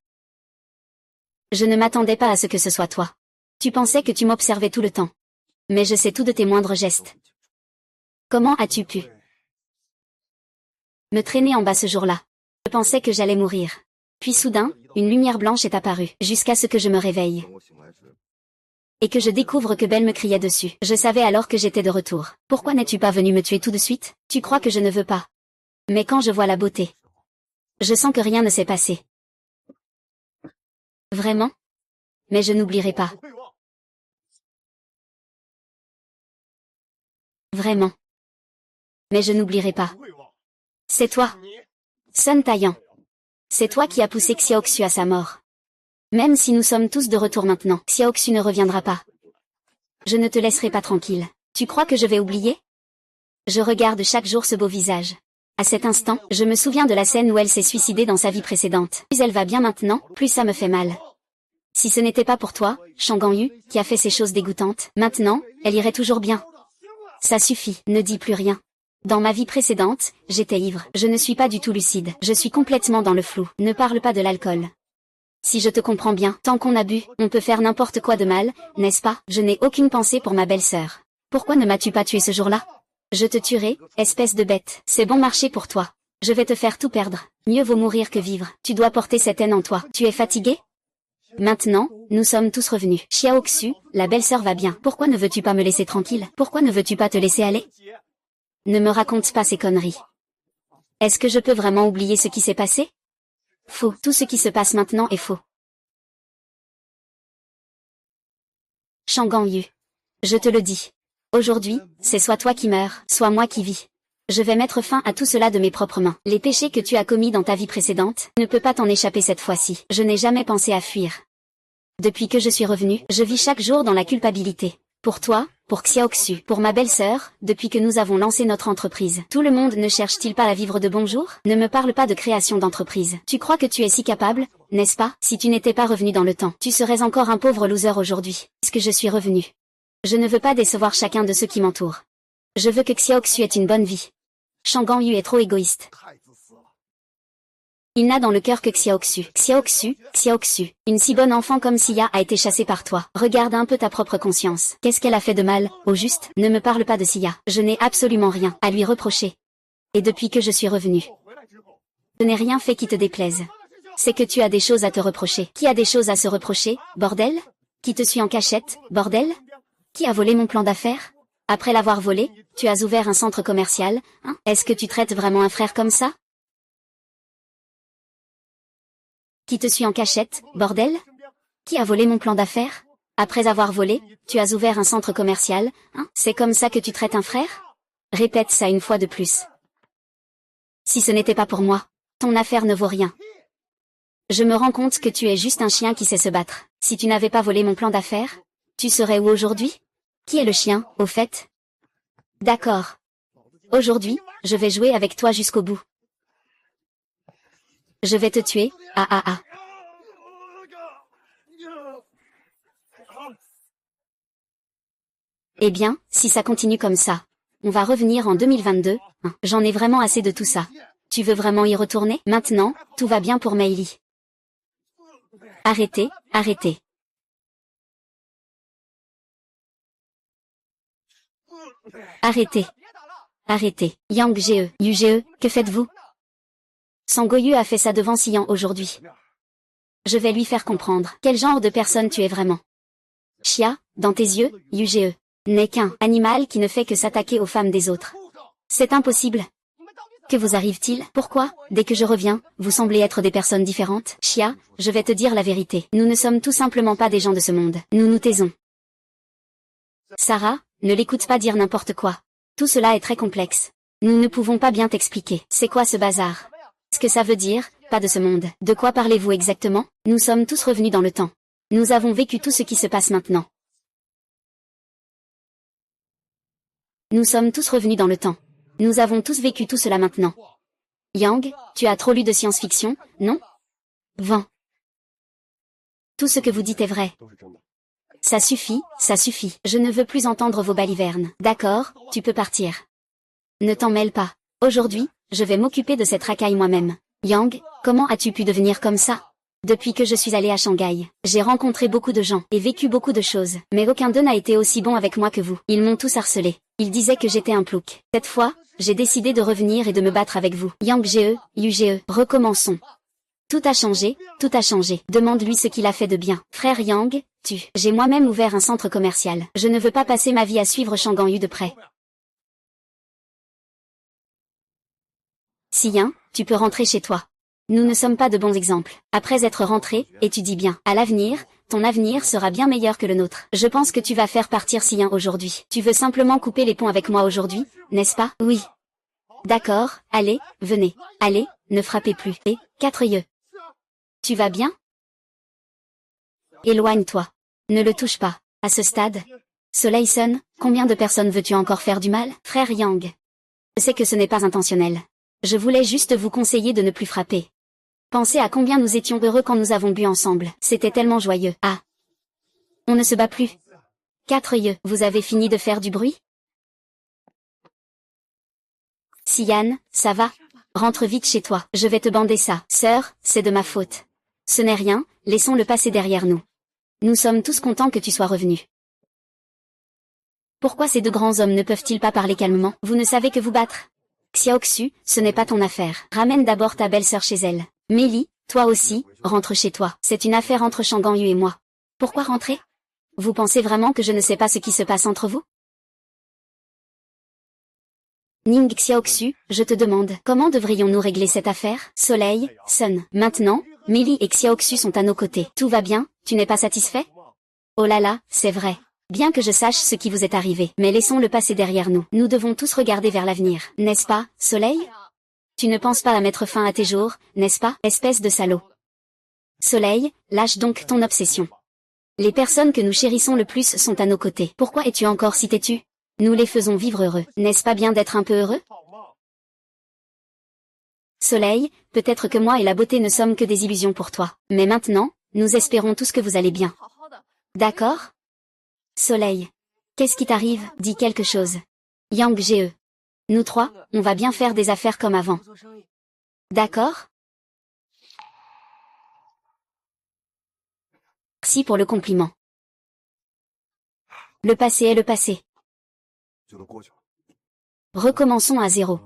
Je ne m'attendais pas à ce que ce soit toi. Tu pensais que tu m'observais tout le temps. Mais je sais tout de tes moindres gestes. Comment as-tu pu me traîner en bas ce jour-là? Je pensais que j'allais mourir. Puis soudain, une lumière blanche est apparue, jusqu'à ce que je me réveille. Et que je découvre que Belle me criait dessus. Je savais alors que j'étais de retour. Pourquoi n'es-tu pas venu me tuer tout de suite? Tu crois que je ne veux pas. Mais quand je vois la beauté, je sens que rien ne s'est passé. Vraiment? Mais je n'oublierai pas. Vraiment. Mais je n'oublierai pas. C'est toi. Sun Taillan. C'est toi qui as poussé Xiaoxu à sa mort. Même si nous sommes tous de retour maintenant, Xiaoxu ne reviendra pas. Je ne te laisserai pas tranquille. Tu crois que je vais oublier? Je regarde chaque jour ce beau visage. À cet instant, je me souviens de la scène où elle s'est suicidée dans sa vie précédente. Plus elle va bien maintenant, plus ça me fait mal. Si ce n'était pas pour toi, Shang Ganyu, qui a fait ces choses dégoûtantes, maintenant, elle irait toujours bien. Ça suffit, ne dis plus rien. Dans ma vie précédente, j'étais ivre. Je ne suis pas du tout lucide. Je suis complètement dans le flou. Ne parle pas de l'alcool. Si je te comprends bien, tant qu'on a bu, on peut faire n'importe quoi de mal, n'est-ce pas? Je n'ai aucune pensée pour ma belle-sœur. Pourquoi ne m'as-tu pas tué ce jour-là? Je te tuerai, espèce de bête. C'est bon marché pour toi. Je vais te faire tout perdre. Mieux vaut mourir que vivre. Tu dois porter cette haine en toi. Tu es fatigué? Maintenant, nous sommes tous revenus. Xiao Xu, la belle-sœur va bien. Pourquoi ne veux-tu pas me laisser tranquille? Pourquoi ne veux-tu pas te laisser aller? Ne me raconte pas ces conneries. Est-ce que je peux vraiment oublier ce qui s'est passé? Faux. Tout ce qui se passe maintenant est faux. Shang Ganyu. Je te le dis. Aujourd'hui, c'est soit toi qui meurs, soit moi qui vis. Je vais mettre fin à tout cela de mes propres mains. Les péchés que tu as commis dans ta vie précédente, ne peut pas t'en échapper cette fois-ci. Je n'ai jamais pensé à fuir. Depuis que je suis revenu, je vis chaque jour dans la culpabilité. Pour toi, pour Xiaoxu, pour ma belle-sœur, depuis que nous avons lancé notre entreprise. Tout le monde ne cherche-t-il pas à vivre de bons jours? Ne me parle pas de création d'entreprise. Tu crois que tu es si capable, n'est-ce pas? Si tu n'étais pas revenu dans le temps, tu serais encore un pauvre loser aujourd'hui. Puisque je suis revenu. Je ne veux pas décevoir chacun de ceux qui m'entourent. Je veux que Xiaoxu ait une bonne vie. Shang Ganyu est trop égoïste. Il n'a dans le cœur que Xiaoxu. Xiaoxu, Xiaoxu. Une si bonne enfant comme Xia a été chassée par toi. Regarde un peu ta propre conscience. Qu'est-ce qu'elle a fait de mal, au juste? Ne me parle pas de Xia. Je n'ai absolument rien à lui reprocher. Et depuis que je suis revenu, je n'ai rien fait qui te déplaise. C'est que tu as des choses à te reprocher. Qui a des choses à se reprocher, bordel? Qui te suit en cachette, bordel? Qui a volé mon plan d'affaires? Après l'avoir volé, tu as ouvert un centre commercial, hein? Est-ce que tu traites vraiment un frère comme ça? Qui te suit en cachette, bordel? Qui a volé mon plan d'affaires? Après avoir volé, tu as ouvert un centre commercial, hein? C'est comme ça que tu traites un frère? Répète ça une fois de plus. Si ce n'était pas pour moi, ton affaire ne vaut rien. Je me rends compte que tu es juste un chien qui sait se battre. Si tu n'avais pas volé mon plan d'affaires, tu serais où aujourd'hui? Qui est le chien, au fait? D'accord. Aujourd'hui, je vais jouer avec toi jusqu'au bout. Je vais te tuer, ah ah ah. Eh bien, si ça continue comme ça, on va revenir en 2022, hein. J'en ai vraiment assez de tout ça. Tu veux vraiment y retourner? Maintenant, tout va bien pour Meili. Arrêtez, arrêtez. Arrêtez. Arrêtez. Yang Ge, Yuge, que faites-vous? Sangoyu a fait ça devant Xian aujourd'hui. Je vais lui faire comprendre quel genre de personne tu es vraiment. Chia, dans tes yeux, Yuge, n'est qu'un animal qui ne fait que s'attaquer aux femmes des autres. C'est impossible. Que vous arrive-t-il? Pourquoi, dès que je reviens, vous semblez être des personnes différentes? Chia, je vais te dire la vérité. Nous ne sommes tout simplement pas des gens de ce monde. Nous nous taisons. Sarah, ne l'écoute pas dire n'importe quoi. Tout cela est très complexe. Nous ne pouvons pas bien t'expliquer. C'est quoi ce bazar? Ce que ça veut dire, pas de ce monde. De quoi parlez-vous exactement? Nous sommes tous revenus dans le temps. Nous avons vécu tout ce qui se passe maintenant. Nous sommes tous revenus dans le temps. Nous avons tous vécu tout cela maintenant. Yang, tu as trop lu de science-fiction, non? Vent. Tout ce que vous dites est vrai. Ça suffit, ça suffit. Je ne veux plus entendre vos balivernes. D'accord, tu peux partir. Ne t'en mêle pas. Aujourd'hui, je vais m'occuper de cette racaille moi-même. Yang, comment as-tu pu devenir comme ça? Depuis que je suis allée à Shanghai, j'ai rencontré beaucoup de gens et vécu beaucoup de choses, mais aucun d'eux n'a été aussi bon avec moi que vous. Ils m'ont tous harcelé. Ils disaient que j'étais un plouc. Cette fois, j'ai décidé de revenir et de me battre avec vous. Yang Ge, Yuge, recommençons. Tout a changé, tout a changé. Demande-lui ce qu'il a fait de bien. Frère Yang, j'ai moi-même ouvert un centre commercial. Je ne veux pas passer ma vie à suivre Shangguan Yu de près. Xian, tu peux rentrer chez toi. Nous ne sommes pas de bons exemples. Après être rentré, étudie bien. À l'avenir, ton avenir sera bien meilleur que le nôtre. Je pense que tu vas faire partir Xian aujourd'hui. Tu veux simplement couper les ponts avec moi aujourd'hui, n'est-ce pas? Oui. D'accord, allez, venez. Allez, ne frappez plus. Et, 4 yeux. Tu vas bien? Éloigne-toi. Ne le touche pas. À ce stade. Soleil Sun, combien de personnes veux-tu encore faire du mal? Frère Yang. Je sais que ce n'est pas intentionnel. Je voulais juste vous conseiller de ne plus frapper. Pensez à combien nous étions heureux quand nous avons bu ensemble. C'était tellement joyeux. Ah. On ne se bat plus. 4 yeux. Vous avez fini de faire du bruit? Xian, ça va? Rentre vite chez toi. Je vais te bander ça. Sœur, c'est de ma faute. Ce n'est rien, laissons-le passer derrière nous. Nous sommes tous contents que tu sois revenu. Pourquoi ces deux grands hommes ne peuvent-ils pas parler calmement? Vous ne savez que vous battre? Xiaoxu, ce n'est pas ton affaire. Ramène d'abord ta belle-sœur chez elle. Meili, toi aussi, rentre chez toi. C'est une affaire entre Shangguan Yu et moi. Pourquoi rentrer? Vous pensez vraiment que je ne sais pas ce qui se passe entre vous? Ning Xiaoxu, je te demande, comment devrions-nous régler cette affaire? Soleil, Sun. Maintenant, Meili et Xiaoxu sont à nos côtés. Tout va bien, tu n'es pas satisfait? Oh là là, c'est vrai. Bien que je sache ce qui vous est arrivé, mais laissons-le passer derrière nous. Nous devons tous regarder vers l'avenir, n'est-ce pas, Soleil? Tu ne penses pas à mettre fin à tes jours, n'est-ce pas, espèce de salaud? Soleil, lâche donc ton obsession. Les personnes que nous chérissons le plus sont à nos côtés. Pourquoi es-tu encore si têtu? Nous les faisons vivre heureux. N'est-ce pas bien d'être un peu heureux? Soleil, peut-être que moi et la beauté ne sommes que des illusions pour toi. Mais maintenant, nous espérons tous que vous allez bien. D'accord? Soleil. Qu'est-ce qui t'arrive? Dis quelque chose. Yang Ge. Nous trois, on va bien faire des affaires comme avant. D'accord? Merci pour le compliment. Le passé est le passé. Recommençons à zéro.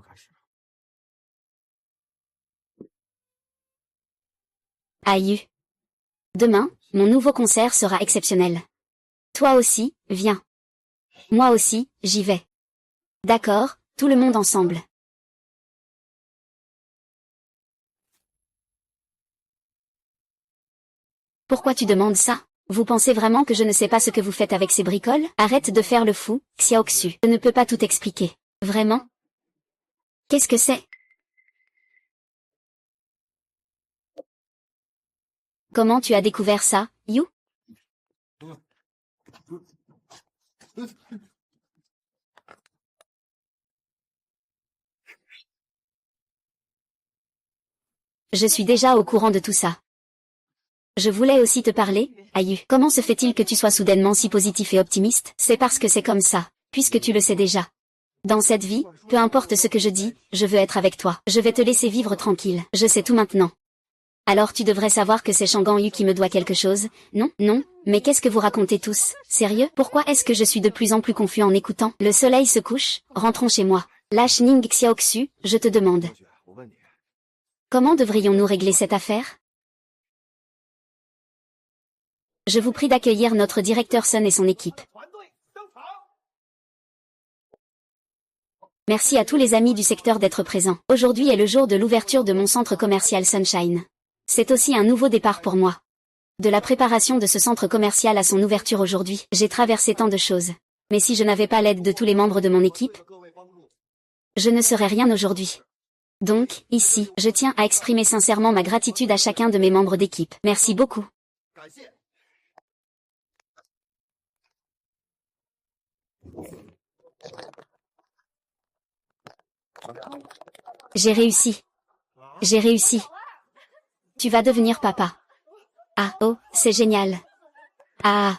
Aïe. Demain, mon nouveau concert sera exceptionnel. Toi aussi, viens. Moi aussi, j'y vais. D'accord, tout le monde ensemble. Pourquoi tu demandes ça? Vous pensez vraiment que je ne sais pas ce que vous faites avec ces bricoles? Arrête de faire le fou, Xiaoxu. Je ne peux pas tout expliquer. Vraiment? Qu'est-ce que c'est? Comment tu as découvert ça, Yu? Je suis déjà au courant de tout ça. Je voulais aussi te parler, Ayu. Comment se fait-il que tu sois soudainement si positif et optimiste? C'est parce que c'est comme ça, puisque tu le sais déjà. Dans cette vie, peu importe ce que je dis, je veux être avec toi. Je vais te laisser vivre tranquille. Je sais tout maintenant. Alors tu devrais savoir que c'est Shang Yu qui me doit quelque chose, non? Non, mais qu'est-ce que vous racontez tous? Sérieux? Pourquoi est-ce que je suis de plus en plus confus en écoutant? Le soleil se couche, rentrons chez moi. Lâche Ning Xiaoxu, je te demande. Comment devrions-nous régler cette affaire? Je vous prie d'accueillir notre directeur Sun et son équipe. Merci à tous les amis du secteur d'être présents. Aujourd'hui est le jour de l'ouverture de mon centre commercial Sunshine. C'est aussi un nouveau départ pour moi. De la préparation de ce centre commercial à son ouverture aujourd'hui, j'ai traversé tant de choses. Mais si je n'avais pas l'aide de tous les membres de mon équipe, je ne serais rien aujourd'hui. Donc, ici, je tiens à exprimer sincèrement ma gratitude à chacun de mes membres d'équipe. Merci beaucoup. J'ai réussi. J'ai réussi. Tu vas devenir papa. Ah, oh, c'est génial. Ah.